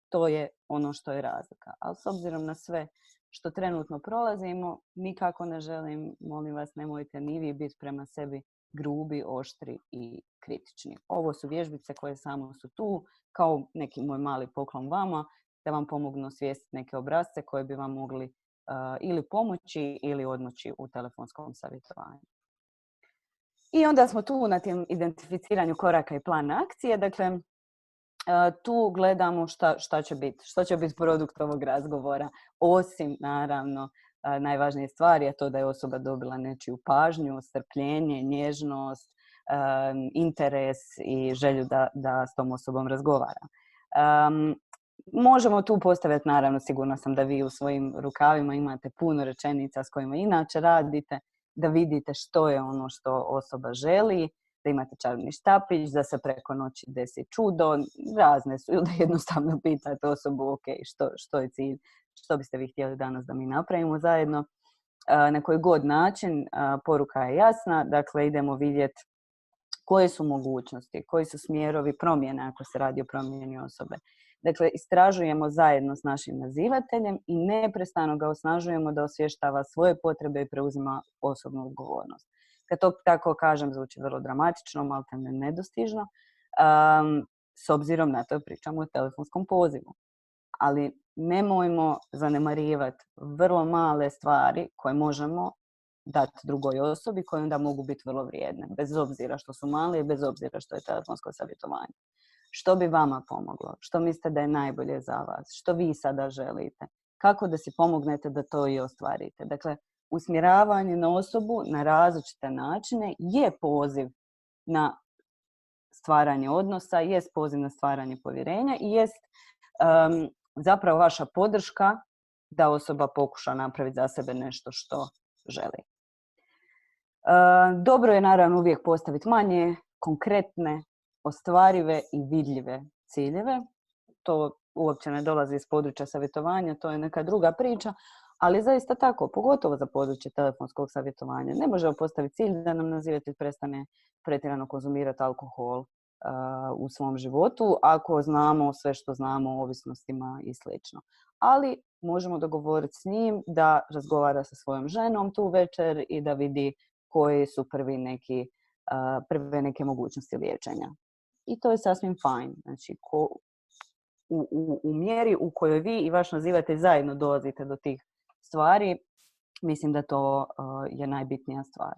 To je ono što je razlika. Ali s obzirom na sve što trenutno prolazimo, nikako ne želim, molim vas, nemojte ni vi biti prema sebi grubi, oštri i kritični. Ovo su vježbice koje samo su tu, kao neki moj mali poklon vama, da vam pomognu osvijestiti neke obrasce koje bi vam mogli ili pomoći ili odmoći u telefonskom savjetovanju. I onda smo tu na tim identificiranju koraka i plana akcije. Dakle, tu gledamo šta će biti produkt ovog razgovora. Osim, naravno, najvažnije stvari je to da je osoba dobila nečiju pažnju, strpljenje, nježnost, interes i želju da s tom osobom razgovara. Možemo tu postaviti, naravno, sigurna sam da vi u svojim rukavima imate puno rečenica s kojima inače radite, da vidite što je ono što osoba želi, da imate čarobni štapić, da se preko noći desi čudo, razne su, ili da jednostavno pitate osobu, ok, što je cilj, što biste vi htjeli danas da mi napravimo zajedno. Na koji god način, poruka je jasna, dakle idemo vidjeti koje su mogućnosti, koji su smjerovi promjene ako se radi o promjeni osobe. Dakle, istražujemo zajedno s našim nazivateljem i neprestano ga osnažujemo da osvještava svoje potrebe i preuzima osobnu odgovornost. Kad to tako kažem, zvuči vrlo dramatično, maltene nedostižno, s obzirom na to pričamo o telefonskom pozivu. Ali nemojmo zanemarivati vrlo male stvari koje možemo dati drugoj osobi, koje onda mogu biti vrlo vrijedne, bez obzira što su male i bez obzira što je telefonsko savjetovanje. Što bi vama pomoglo? Što mislite da je najbolje za vas? Što vi sada želite? Kako da si pomognete da to i ostvarite? Dakle, usmjeravanje na osobu na različite načine je poziv na stvaranje odnosa, jest poziv na stvaranje povjerenja i jest zapravo vaša podrška da osoba pokuša napraviti za sebe nešto što želi. Dobro je naravno uvijek postaviti manje konkretne, ostvarive i vidljive ciljeve. To uopće ne dolazi iz područja savjetovanja, to je neka druga priča, ali zaista tako, pogotovo za područje telefonskog savjetovanja. Ne možemo postaviti cilj da nam nazivatelj prestane pretjerano konzumirati alkohol u svom životu, ako znamo sve što znamo o ovisnostima i sl. Ali možemo dogovoriti s njim da razgovara sa svojom ženom tu večer i da vidi koji su prve neke mogućnosti liječenja. I to je sasvim fajn. Znači, u mjeri u kojoj vi i vaš nazivatelj zajedno dolazite do tih stvari, mislim da to je najbitnija stvar.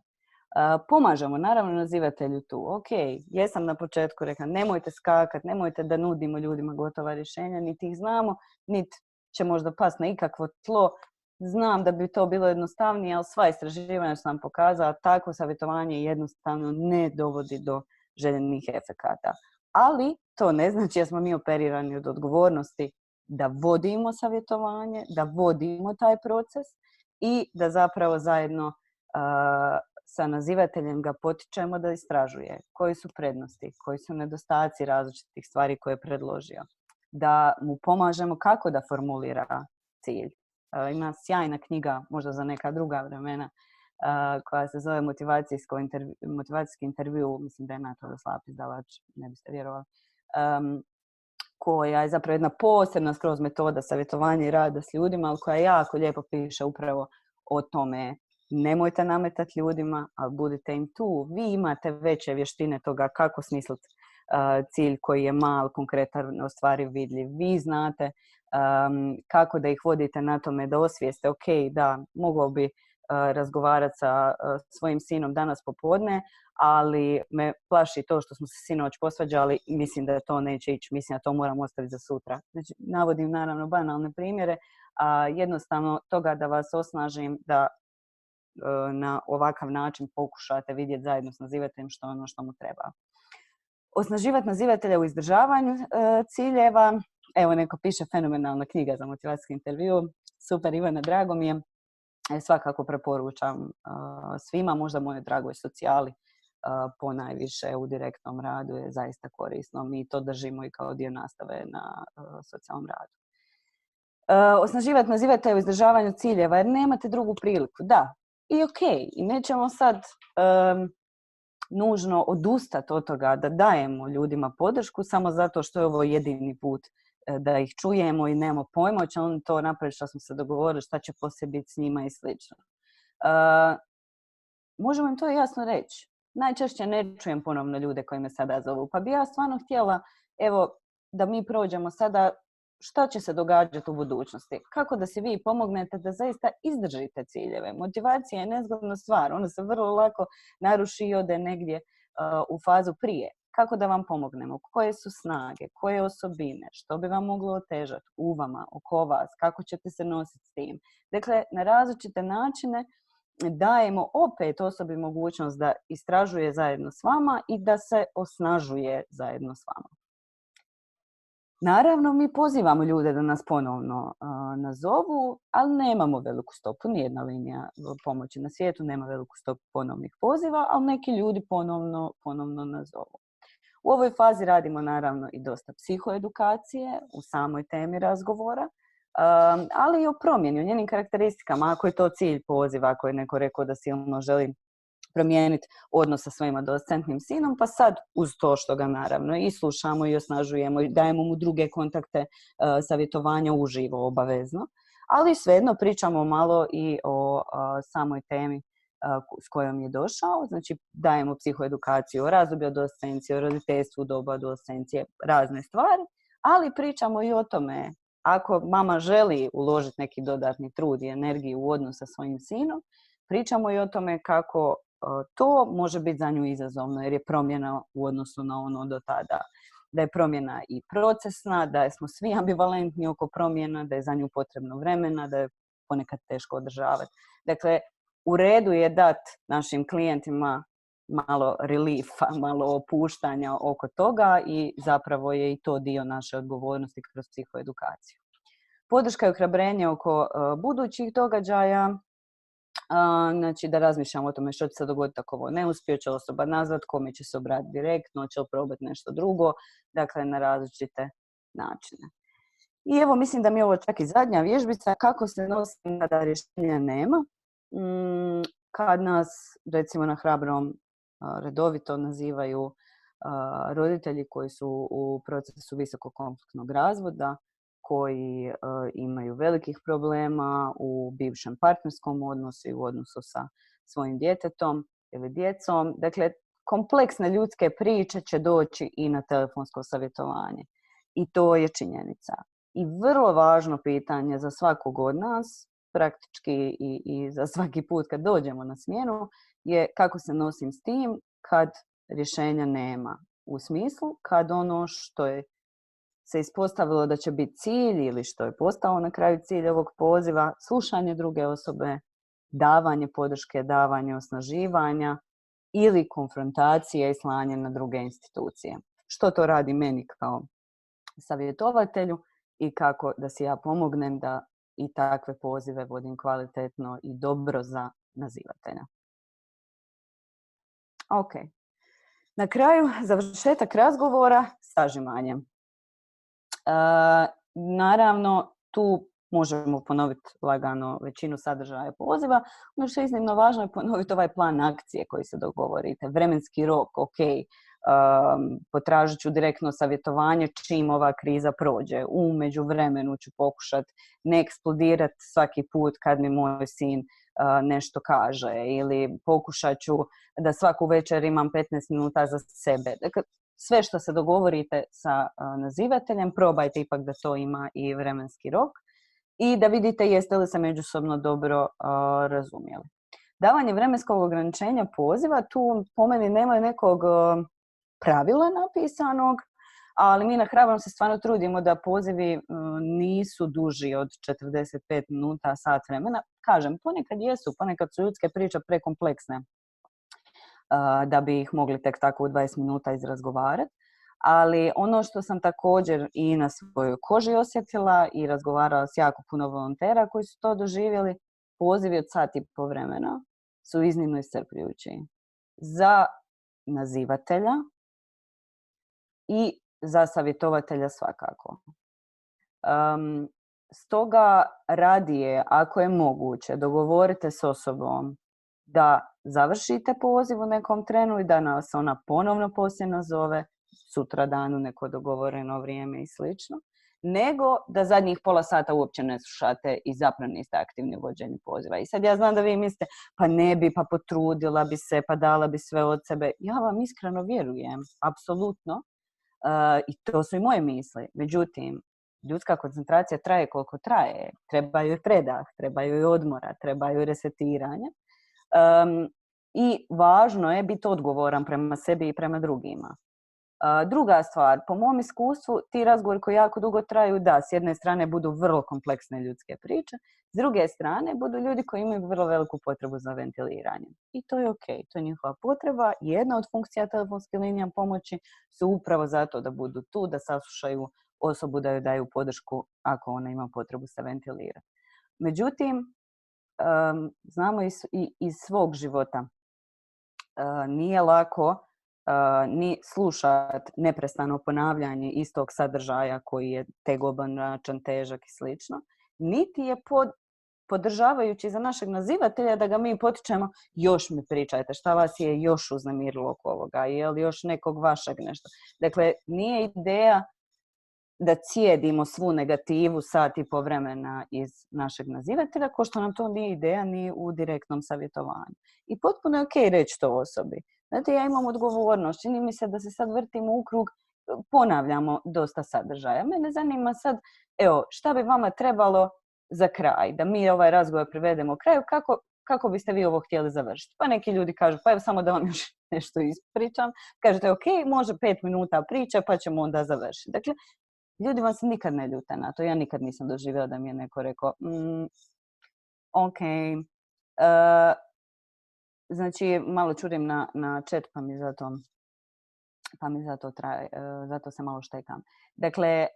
Pomažemo, naravno, nazivatelju tu. Ok, jesam na početku rekla, nemojte skakati, nemojte da nudimo ljudima gotova rješenja, niti ih znamo, niti će možda pasti na ikakvo tlo. Znam da bi to bilo jednostavnije, ali sva istraživanja su nam pokazala takvo savjetovanje jednostavno ne dovodi do željenih efekata. Ali to ne znači da smo mi operirani od odgovornosti da vodimo savjetovanje, da vodimo taj proces i da zapravo zajedno sa nazivateljem ga potičemo da istražuje koji su prednosti, koji su nedostaci različitih stvari koje je predložio. Da mu pomažemo kako da formulira cilj. Ima sjajna knjiga, možda za neka druga vremena, koja se zove motivacijski intervju, mislim da je Natalia Slap izdavač, ne biste vjerovali, koja je zapravo jedna posebna skroz metoda savjetovanja i rada s ljudima, ali koja jako lijepo piše upravo o tome. Nemojte nametati ljudima, ali budite im tu. Vi imate veće vještine toga kako smisliti cilj koji je mal, konkretan, ostvariv, vidljiv. Vi znate kako da ih vodite na tome da osvijeste, ok, da, mogao bi razgovarati sa svojim sinom danas popodne, ali me plaši to što smo se sinoć posvađali i mislim da to neće ići, mislim da to moramo ostaviti za sutra. Znači, navodim naravno banalne primjere, a jednostavno toga da vas osnažim da na ovakav način pokušate vidjeti zajedno s nazivateljem što ono što mu treba. Osnaživati nazivatelja u izdržavanju ciljeva. Evo, neko piše fenomenalna knjiga za motivacijski intervju. Super, Ivana, drago mi je. Svakako preporučam svima, možda mojoj dragoj socijali ponajviše u direktnom radu je zaista korisno. Mi to držimo i kao dio nastave na socijalnom radu. Osnaživati nazivatelja u izdržavanju ciljeva jer nemate drugu priliku. Da, i ok, i nećemo sad nužno odustati od toga da dajemo ljudima podršku samo zato što je ovo jedini put da ih čujemo i nemamo pojma, će on to napraviti što smo se dogovorili, šta će poslije biti s njima i slično. Možemo im to jasno reći. Najčešće ne čujem ponovno ljude koji me sada zovu. Pa bi ja stvarno htjela, evo, da mi prođemo sada šta će se događati u budućnosti. Kako da si vi pomognete da zaista izdržite ciljeve. Motivacija je nezgodna stvar. Ona se vrlo lako naruši i ode negdje u fazu prije. Kako da vam pomognemo? Koje su snage? Koje osobine? Što bi vam moglo otežati u vama, oko vas? Kako ćete se nositi s tim? Dakle, na različite načine dajemo opet osobi mogućnost da istražuje zajedno s vama i da se osnažuje zajedno s vama. Naravno, mi pozivamo ljude da nas ponovno nazovu, ali nemamo veliku stopu. Nijedna linija pomoći na svijetu nema veliku stopu ponovnih poziva, ali neki ljudi ponovno nazovu. U ovoj fazi radimo naravno i dosta psihoedukacije u samoj temi razgovora, ali i o promjeni, o njenim karakteristikama. Ako je to cilj poziva, ako je neko rekao da silno želi promijeniti odnos sa svojim adolescentnim sinom, pa sad uz to što ga naravno i slušamo i osnažujemo i dajemo mu druge kontakte savjetovanja uživo, obavezno, ali svejedno pričamo malo i o samoj temi s kojom je došao. Znači, dajemo psihoedukaciju o razdoblju adolescencije, o roditeljstvu u dobu adolescencije, razne stvari, ali pričamo i o tome ako mama želi uložiti neki dodatni trud i energiju u odnos sa svojim sinom, pričamo i o tome kako to može biti za nju izazovno jer je promjena u odnosu na ono do tada. Da je promjena i procesna, da smo svi ambivalentni oko promjena, da je za nju potrebno vremena, da je ponekad teško održavati. Dakle, u redu je dati našim klijentima malo reliefa, malo opuštanja oko toga i zapravo je i to dio naše odgovornosti kroz psihoedukaciju. Podrška i ohrabrenje oko budućih događaja, znači da razmišljamo o tome što će se dogoditi ako ovo ne uspije, će osoba nazvat, kome će se obratiti direktno, će li probati nešto drugo, dakle na različite načine. I evo, mislim da mi je ovo čak i zadnja vježbica, kako se nosimo kada rješenja nema. Kad nas, recimo na Hrabrom, redovito nazivaju roditelji koji su u procesu visokokonfliktnog razvoda, koji imaju velikih problema u bivšem partnerskom odnosu i u odnosu sa svojim djetetom ili djecom. Dakle, kompleksne ljudske priče će doći i na telefonsko savjetovanje. I to je činjenica. I vrlo važno pitanje za svakog od nas, praktički i za svaki put kad dođemo na smjenu, je kako se nosim s tim kad rješenja nema. U smislu kad ono što je se ispostavilo da će biti cilj ili što je postao na kraju cilj ovog poziva, slušanje druge osobe, davanje podrške, davanje osnaživanja ili konfrontacije i slanje na druge institucije. Što to radi meni kao savjetovatelju i kako da si ja pomognem da i takve pozive vodim kvalitetno i dobro za nazivatelja. Ok. Na kraju završetak razgovora, sažimanje. Naravno, tu možemo ponoviti lagano većinu sadržaja poziva. Ono što je iznimno važno je ponoviti ovaj plan akcije koji se dogovorite. Vremenski rok, ok, potražit ću direktno savjetovanje čim ova kriza prođe. U međuvremenu ću pokušati ne eksplodirati svaki put kad mi moj sin nešto kaže ili pokušat ću da svaku večer imam 15 minuta za sebe. Dakle, sve što se dogovorite sa nazivateljem, probajte ipak da to ima i vremenski rok i da vidite jeste li se međusobno dobro razumjeli. Davanje vremenskog ograničenja poziva, tu po meni nema nekog pravila napisanog, ali mi na Hrabrom se stvarno trudimo da pozivi nisu duži od 45 minuta, sat vremena. Kažem, ponekad jesu, ponekad su ljudske priče prekompleksne da bi ih mogli tek tako u 20 minuta izrazgovarati. Ali ono što sam također i na svojoj koži osjetila i razgovarala s jako puno volontera koji su to doživjeli, pozivi od sat i po vremena su iznimno iscrpljujući za nazivatelja i za savjetovatelja svakako. Stoga radije, ako je moguće, dogovorite s osobom da završite poziv u nekom trenu i da nas ona ponovno poslije nazove, sutradan u neko dogovoreno vrijeme i slično, nego da zadnjih pola sata uopće ne slušate i zapravo niste aktivni u vođenju poziva. I sad ja znam da vi mislite, pa ne bi, pa potrudila bi se, pa dala bi sve od sebe. Ja vam iskreno vjerujem, apsolutno. I to su i moje misli. Međutim, ljudska koncentracija traje koliko traje. Trebaju joj predah, trebaju joj odmora, trebaju joj resetiranje. I važno je biti odgovoran prema sebi i prema drugima. Druga stvar, po mom iskustvu, ti razgovori koji jako dugo traju, da, s jedne strane budu vrlo kompleksne ljudske priče, s druge strane budu ljudi koji imaju vrlo veliku potrebu za ventiliranje. I to je ok, to je njihova potreba. Jedna od funkcija telefonske linije pomoći su upravo zato da budu tu, da saslušaju osobu, da joj daju podršku ako ona ima potrebu se ventilirati. Međutim, znamo iz svog života, nije lako ni slušati neprestano ponavljanje istog sadržaja koji je tegoban, mračan, težak i slično, niti je podržavajući za našeg nazivatelja da ga mi potičemo, još mi pričajte, šta vas je još uznemirilo oko ovoga, je li još nekog vašeg nešto. Dakle, nije ideja da cijedimo svu negativu sat i po vremena iz našeg nazivatelja, ko što nam to nije ideja ni u direktnom savjetovanju. I potpuno je ok reći to osobi. Znate, ja imam odgovornost, čini mi se da se sad vrtimo u krug, ponavljamo dosta sadržaja. Mene zanima sad, evo, šta bi vama trebalo za kraj, da mi ovaj razgovor privedemo kraju, kako biste vi ovo htjeli završiti? Pa neki ljudi kažu, pa evo samo da vam još nešto ispričam. Kažete, ok, može 5 minuta priče, pa ćemo onda završiti. Dakle, ljudi vam se nikad ne ljute na to. Ja nikad nisam doživjela da mi je neko rekao, ok, znači malo čurim na chat pa mi zato traje, zato se malo štekam. Dakle,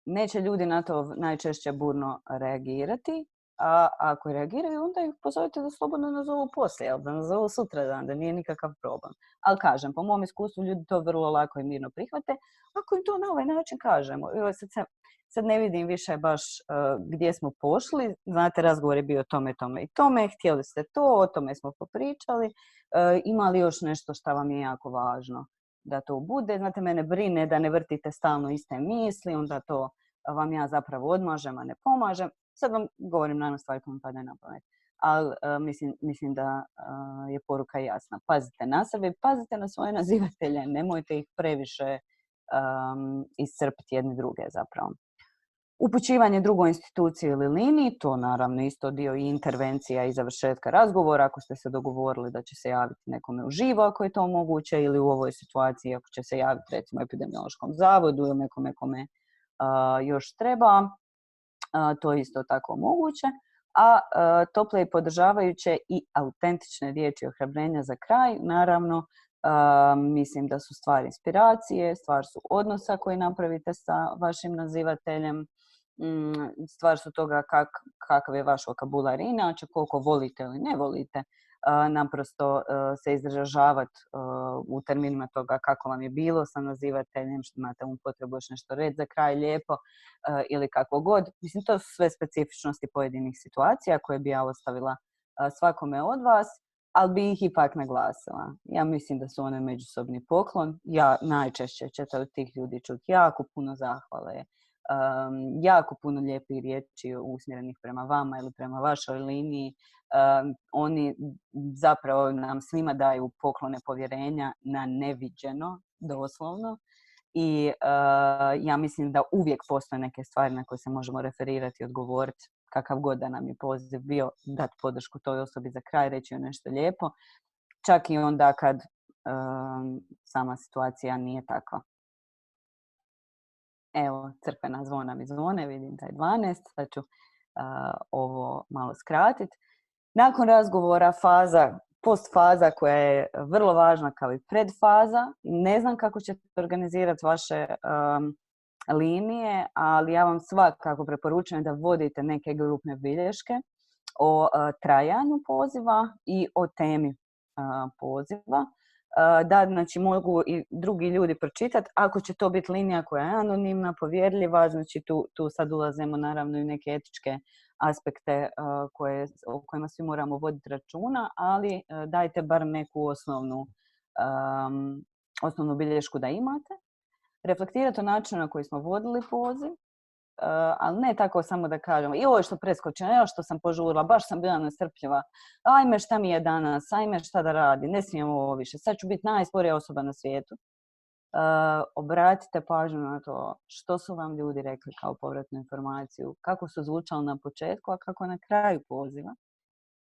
neće ljudi na to najčešće burno reagirati, a ako reagiraju, onda ih pozovite da slobodno nazovu poslije, da nazovu sutradan, da nije nikakav problem. Ali kažem, po mom iskustvu ljudi to vrlo lako i mirno prihvate, ako im to na ovaj način kažemo. Sad ne vidim više baš gdje smo pošli. Znate, razgovor je bio tome i tome. Htjeli ste to, o tome smo popričali. Ima li još nešto što vam je jako važno da to bude? Znate, mene brine da ne vrtite stalno iste misli, onda to vam ja zapravo odmažem, a ne pomažem. Sad vam govorim na jednu stvar koja mi padne na pamet. Ali mislim da je poruka jasna. Pazite na sebe, pazite na svoje nazivatelje. Nemojte ih previše iscrpiti jedni druge zapravo. Upućivanje drugoj instituciji ili liniji, to naravno isto dio i intervencija i završetka razgovora. Ako ste se dogovorili da će se javiti nekome uživo, ako je to moguće, ili u ovoj situaciji ako će se javiti recimo epidemiološkom zavodu ili nekome kome još treba, to je isto tako moguće. A tople i podržavajuće i autentične riječi ohrabrenja za kraj, naravno, mislim da su stvar inspiracije, stvar su odnosa koji napravite sa vašim nazivateljem, stvar su toga kakav je vaš vokabular inače, koliko volite ili ne volite naprosto se izražavati u terminima toga kako vam je bilo sa nazivateljem, što imate mu potrebu još nešto reći za kraj lijepo ili kako god. Mislim, to su sve specifičnosti pojedinih situacija koje bi ja ostavila svakome od vas, ali bi ih ipak naglasila. Ja mislim da su one međusobni poklon. Ja najčešće ćete od tih ljudi čuti jako puno zahvale, jako puno lijepih riječi usmjerenih prema vama ili prema vašoj liniji. Oni zapravo nam svima daju poklone povjerenja na neviđeno, doslovno. I ja mislim da uvijek postoje neke stvari na koje se možemo referirati i odgovoriti, kakav god da nam je poziv bio, dati podršku toj osobi za kraj, reći joj nešto lijepo, čak i onda kad sama situacija nije takva. Evo, crkvena zvona mi zvone, vidim da je 12, sad ću ovo malo skratiti. Nakon razgovora postfaza koja je vrlo važna kao i predfaza. Ne znam kako ćete organizirati vaše linije, ali ja vam svakako preporučujem da vodite neke grupne bilješke o trajanju poziva i o temi poziva. Da, znači mogu i drugi ljudi pročitati. Ako će to biti linija koja je anonimna, povjerljiva, znači tu sad ulazimo naravno i neke etičke aspekte o kojima svi moramo voditi računa, ali dajte bar neku osnovnu bilješku da imate. Reflektirati o načinu na koji smo vodili poziv, ali ne tako samo da kažemo joj što preskočim, joj što sam požurila, baš sam bila nestrpljiva, ajme šta mi je danas, ajme šta da radi, ne smijem ovo više, sad ću biti najsporija osoba na svijetu. Obratite pažnju na to što su vam ljudi rekli kao povratnu informaciju, kako su zvučali na početku, a kako na kraju poziva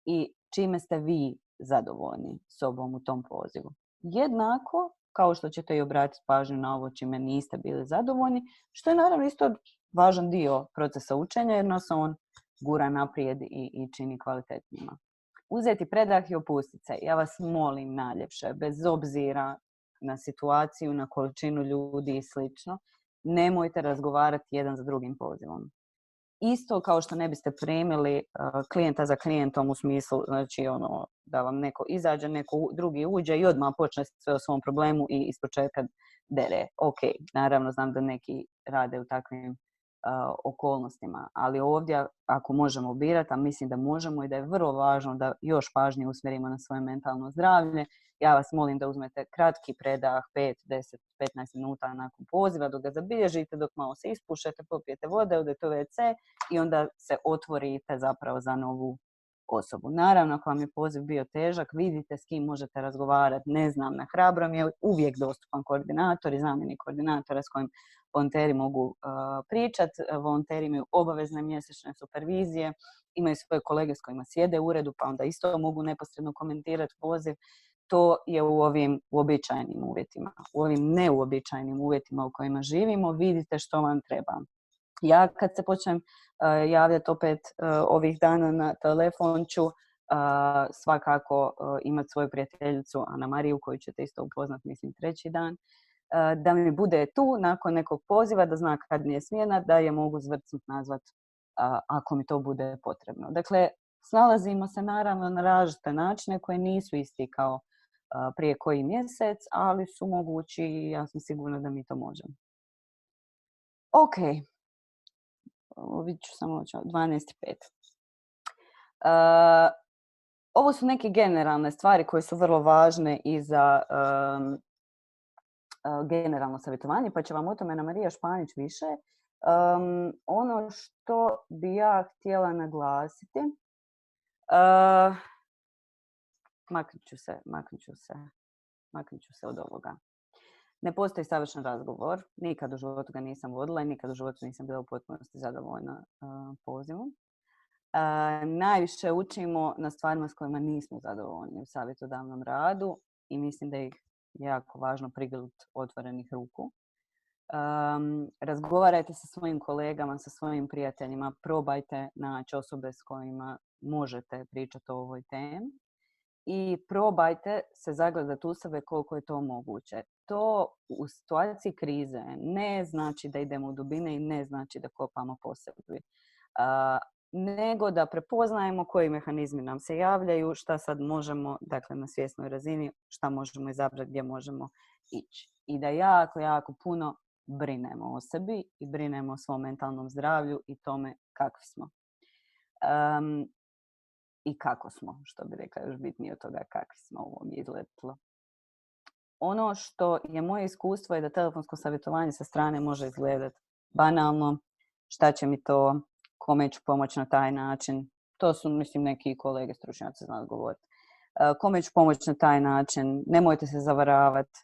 i čime ste vi zadovoljni sobom u tom pozivu. Jednako kao što ćete i obratiti pažnju na ovo čime niste bili zadovoljni, što je naravno isto važan dio procesa učenja jer nas on gura naprijed i čini kvalitetnijima. Uzeti predah i opustiti se. Ja vas molim najljepše, bez obzira na situaciju, na količinu ljudi i slično, nemojte razgovarati jedan za drugim pozivom. Isto kao što ne biste primili klijenta za klijentom u smislu, znači da vam neko izađe, neko drugi uđe i odmah počne sve o svom problemu i ispočetka dere. Ok, naravno znam da neki rade u takvim okolnostima, ali ovdje ako možemo birati, a mislim da možemo i da je vrlo važno da još pažnje usmjerimo na svoje mentalno zdravlje, ja vas molim da uzmete kratki predah 5, 10, 15 minuta nakon poziva, dok ga zabilježite, dok malo se ispušete, popijete vode, odete u WC i onda se otvorite zapravo za novu osobu. Naravno, ako vam je poziv bio težak, vidite s kim možete razgovarati. Ne znam, na Hrabrom je uvijek dostupan koordinator i zamjenik koordinatora s kojim volonteri mogu pričati. Volonteri imaju obavezne mjesečne supervizije, imaju svoje kolege s kojima sjede u uredu, pa onda isto mogu neposredno komentirati poziv. To je u ovim uobičajenim uvjetima. U ovim neuobičajenim uvjetima u kojima živimo, vidite što vam treba. Ja kad se počnem javljati opet ovih dana na telefon ću svakako imati svoju prijateljicu Ana Mariju koju ćete isto upoznati, mislim, 3. dan, da mi bude tu nakon nekog poziva, da zna kad mi je smjena, da je mogu zvrcnut nazvat ako mi to bude potrebno. Dakle, snalazimo se naravno na različite načine koje nisu isti kao prije koji mjesec, ali su mogući i ja sam sigurna da mi to možemo. Ok. Vidit ću samo 12.5. Ovo su neke generalne stvari koje su vrlo važne i za generalno savjetovanje, pa će vam o tome Ana Marija Španić više. Ono što bi ja htjela naglasiti, maknut ću se od ovoga. Ne postoji savršen razgovor. Nikad u životu ga nisam vodila i nikad u životu nisam bila u potpunosti zadovoljna pozivom. Najviše učimo na stvarima s kojima nismo zadovoljni u savjetodavnom radu i mislim da ih jako važno prigrliti otvorenih ruku. Razgovarajte sa svojim kolegama, sa svojim prijateljima, probajte naći osobe s kojima možete pričati o ovoj temi i probajte se zagledati u sebe koliko je to moguće. To u situaciji krize ne znači da idemo u dubine i ne znači da kopamo po sebi. Nego da prepoznajemo koji mehanizmi nam se javljaju, šta sad možemo, dakle na svjesnoj razini, šta možemo izabrati, gdje možemo ići. I da jako, jako puno brinemo o sebi i brinemo o svom mentalnom zdravlju i tome kakvi smo. I kako smo, što bi rekla, još bitnije od toga kakvi smo, ovo mi je izletilo. Ono što je moje iskustvo je da telefonsko savjetovanje sa strane može izgledati banalno, šta će mi to, kome ću pomoći na taj način. To su, mislim, neki kolege stručnjaci znaju govoriti. Kome ću pomoći na taj način, nemojte se zavaravati.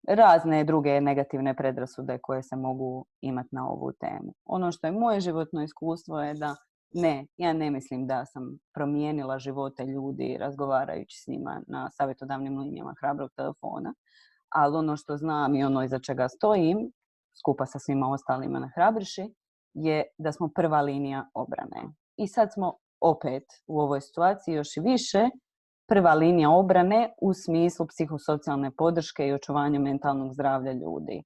Razne druge negativne predrasude koje se mogu imati na ovu temu. Ono što je moje životno iskustvo je da ja ne mislim da sam promijenila živote ljudi razgovarajući s njima na savjetodavnim linijama hrabrog telefona, ali ono što znam i ono iza čega stojim, skupa sa svima ostalima na Hrabriši, je da smo prva linija obrane. I sad smo opet u ovoj situaciji još i više prva linija obrane u smislu psihosocijalne podrške i očuvanja mentalnog zdravlja ljudi.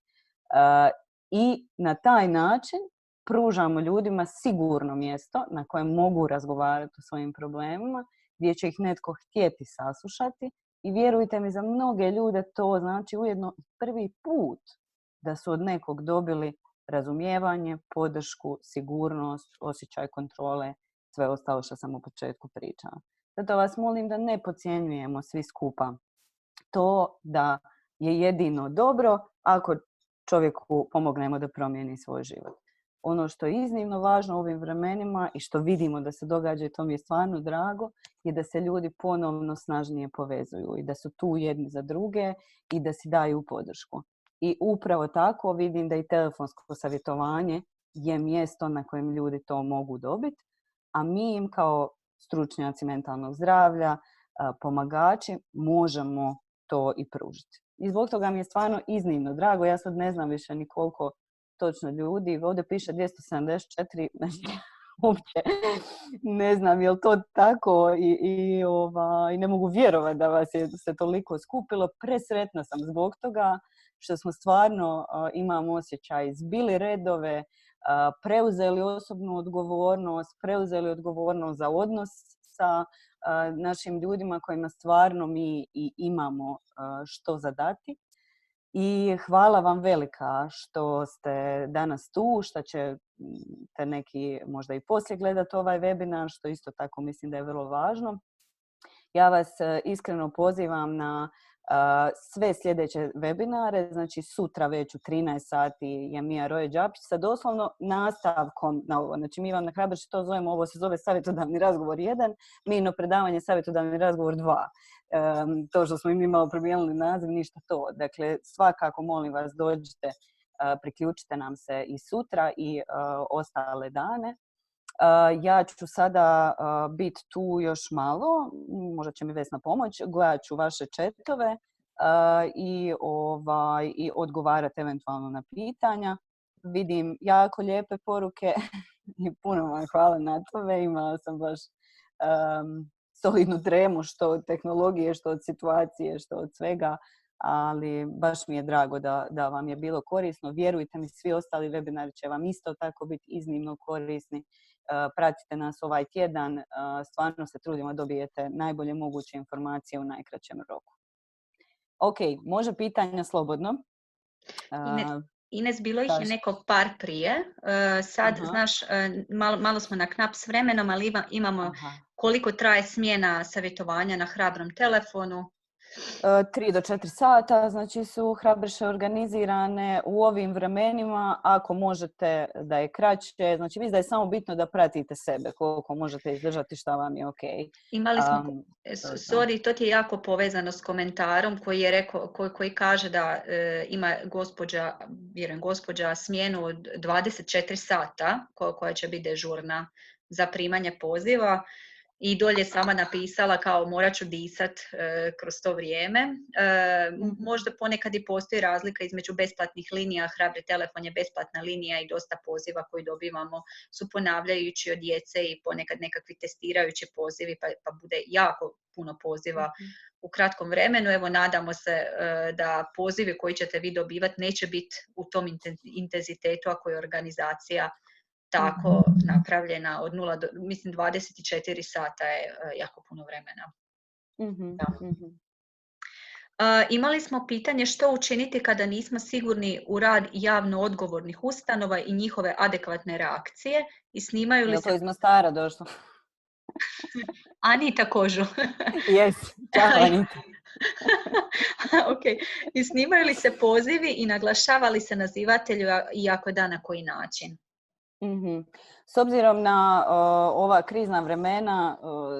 I na taj način pružamo ljudima sigurno mjesto na kojem mogu razgovarati o svojim problemima, gdje će ih netko htjeti saslušati i vjerujte mi, za mnoge ljude to znači ujedno prvi put da su od nekog dobili razumijevanje, podršku, sigurnost, osjećaj kontrole, sve ostalo što sam u početku pričala. Zato vas molim da ne podcjenjujemo svi skupa to da je jedino dobro ako čovjeku pomognemo da promijeni svoj život. Ono što je iznimno važno u ovim vremenima i što vidimo da se događa i to mi je stvarno drago, je da se ljudi ponovno snažnije povezuju i da su tu jedni za druge i da si daju podršku. I upravo tako vidim da i telefonsko savjetovanje je mjesto na kojem ljudi to mogu dobiti, a mi im kao stručnjaci mentalnog zdravlja, pomagači, možemo to i pružiti. I zbog toga mi je stvarno iznimno drago. Ja sad ne znam više ni koliko točno ljudi. Ovdje piše 274, znači uopće ne znam je li to tako i ne mogu vjerovati da vas je se toliko skupilo. Presretna sam zbog toga što smo stvarno, imam osjećaj, zbili redove, preuzeli osobnu odgovornost, preuzeli odgovornost za odnos sa našim ljudima kojima stvarno mi i imamo što zadati. I hvala vam velika što ste danas tu, što ćete neki možda i poslije gledati ovaj webinar, što isto tako mislim da je vrlo važno. Ja vas iskreno pozivam na sve sljedeće webinare, znači sutra već u 13 sati je Mija Roje-Đapić sa doslovno nastavkom na ovo. Znači mi vam na Hrabriši to zovemo, ovo se zove savjetodavni razgovor 1, Mijino predavanje savjetodavni razgovor 2. To što smo im malo promijenili naziv, ništa to. Dakle, svakako molim vas dođite, priključite nam se i sutra i ostale dane. Ja ću sada biti tu još malo, možda će mi Vesna pomoć, gledat ću vaše chatove i odgovarati eventualno na pitanja. Vidim jako lijepe poruke i puno vam hvala na tome. Imala sam baš solidnu tremu što od tehnologije, što od situacije, što od svega, ali baš mi je drago da vam je bilo korisno. Vjerujte mi, svi ostali webinari će vam isto tako biti iznimno korisni. Pratite nas ovaj tjedan, stvarno se trudimo da dobijete najbolje moguće informacije u najkraćem roku. Ok, može pitanja slobodno. Ines, bilo ih je neko par prije. Sad, znaš, malo smo na knap s vremenom, ali imamo koliko traje smjena savjetovanja na hrabrom telefonu. 3 do 4 sata, znači su Hrabriše organizirane u ovim vremenima. Ako možete da je kraće, znači mislim da je samo bitno da pratite sebe, koliko možete izdržati, šta vam je ok. Imali smo, sorry, to ti je jako povezano s komentarom koji je rekao, koji kaže da ima gospođa smjenu od 24 sata koja će biti dežurna za primanje poziva. i dolje sama napisala kao morat ću disat kroz to vrijeme. Možda ponekad i postoji razlika između besplatnih linija, Hrabri telefon je besplatna linija i dosta poziva koji dobivamo su ponavljajući od djece i ponekad nekakvi testirajući pozivi, pa bude jako puno poziva u kratkom vremenu. Evo, nadamo se da pozivi koji ćete vi dobivati neće biti u tom intenzitetu ako je organizacija tako napravljena od 0 do, mislim, 24 sata je jako puno vremena. Imali smo pitanje što učiniti kada nismo sigurni u rad javno odgovornih ustanova i njihove adekvatne reakcije i snimaju li se... Je to iz Mostara došlo? Anita Kožu. Yes, čao Anita. Okay. I snimaju li se pozivi i naglašava li se nazivatelju i ako da, na koji način? S obzirom na ova krizna vremena,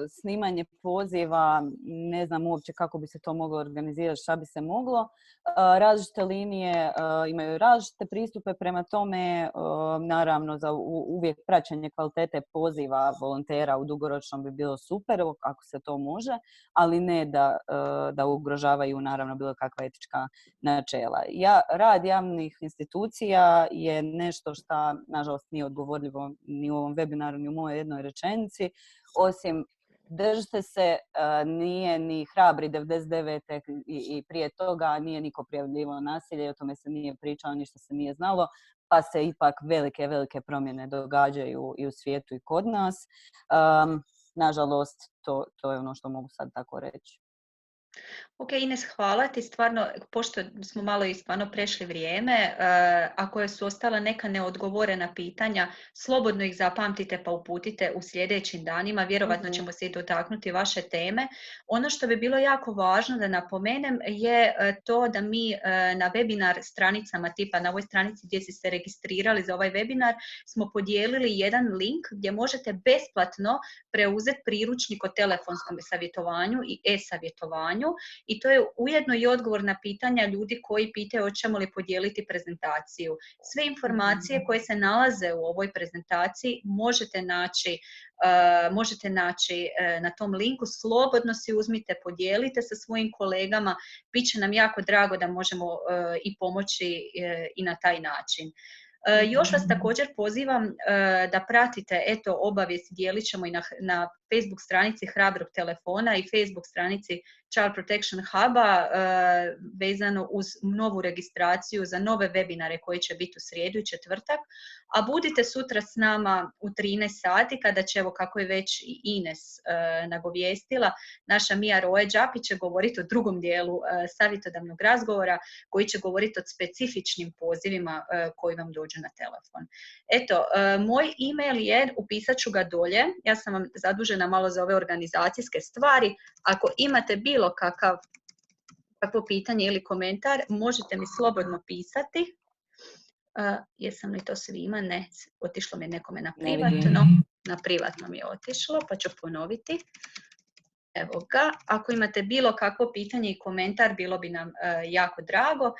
snimanje poziva, ne znam uopće kako bi se to moglo organizirati, šta bi se moglo. Različite linije imaju različite pristupe, prema tome naravno za uvijek praćenje kvalitete poziva volontera u dugoročnom bi bilo super ako se to može, ali ne da ugrožavaju naravno bilo kakva etička načela. Rad javnih institucija je nešto što nažalost nije odgovorljivo ni u ovom webinaru, ni u mojoj jednoj rečenici, osim držite se, nije ni Hrabri 99. i prije toga nije niko prijavljivao nasilje, o tome se nije pričalo, ništa se nije znalo, pa se ipak velike promjene događaju i u svijetu i kod nas. Nažalost, to je ono što mogu sad tako reći. Ok, Ines, hvala ti. Stvarno, pošto smo malo i stvarno prešli vrijeme, ako su ostala neka neodgovorena pitanja, slobodno ih zapamtite pa uputite u sljedećim danima. Vjerovatno ćemo se i dotaknuti vaše teme. Ono što bi bilo jako važno da napomenem je to da mi na webinar stranicama tipa na ovoj stranici gdje ste se registrirali za ovaj webinar smo podijelili jedan link gdje možete besplatno preuzeti priručnik o telefonskom savjetovanju i e-savjetovanju. I to je ujedno i odgovor na pitanja ljudi koji pitaju hoćemo li podijeliti prezentaciju. Sve informacije koje se nalaze u ovoj prezentaciji možete naći na tom linku. Slobodno si uzmite, podijelite sa svojim kolegama. Biće nam jako drago da možemo i pomoći i na taj način. Još vas također pozivam da pratite obavijesti, dijelit ćemo i na Facebook stranici Hrabrog telefona i Facebook stranici Child Protection Huba vezano uz novu registraciju za nove webinare koji će biti u srijedu i četvrtak, a budite sutra s nama u 13 sati kada će, evo kako je već i Ines nagovijestila, naša Mija Roje-Đapić će govoriti o drugom dijelu savjetodavnog razgovora koji će govoriti o specifičnim pozivima koji vam dođu na telefon. Eto, moj email je, upisat ću ga dolje, ja sam vam zadužena malo za ove organizacijske stvari. Ako imate bilo kakvo pitanje ili komentar, možete mi slobodno pisati. Jesam li to svima? Ne, otišlo mi je nekome na privatno. Na privatno mi je otišlo, pa ću ponoviti. Evo ga. Ako imate bilo kakvo pitanje i komentar, bilo bi nam jako drago.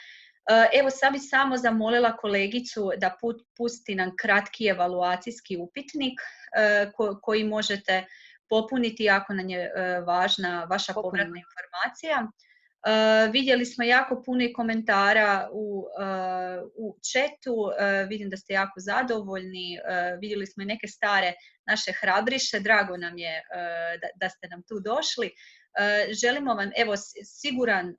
Evo, sad bi samo zamolila kolegicu da pusti nam kratki evaluacijski upitnik koji možete popuniti ako nam je važna vaša povratna informacija. Vidjeli smo jako puno i komentara u chatu, vidim da ste jako zadovoljni, vidjeli smo i neke stare naše hrabriše, drago nam je da ste nam tu došli. Želimo vam siguran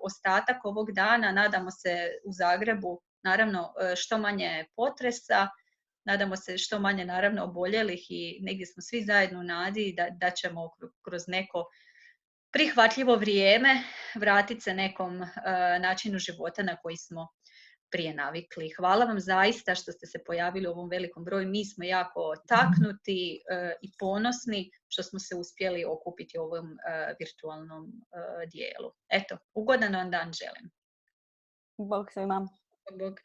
ostatak ovog dana, nadamo se u Zagrebu, naravno što manje potresa, nadamo se što manje naravno oboljelih i negdje smo svi zajedno u nadi da ćemo kroz neko prihvatljivo vrijeme vratiti se nekom načinu života na koji smo prije navikli. Hvala vam zaista što ste se pojavili u ovom velikom broju. Mi smo jako taknuti i ponosni što smo se uspjeli okupiti u ovom virtualnom dijelu. Eto, ugodan vam dan želim. Bog svima. Bog.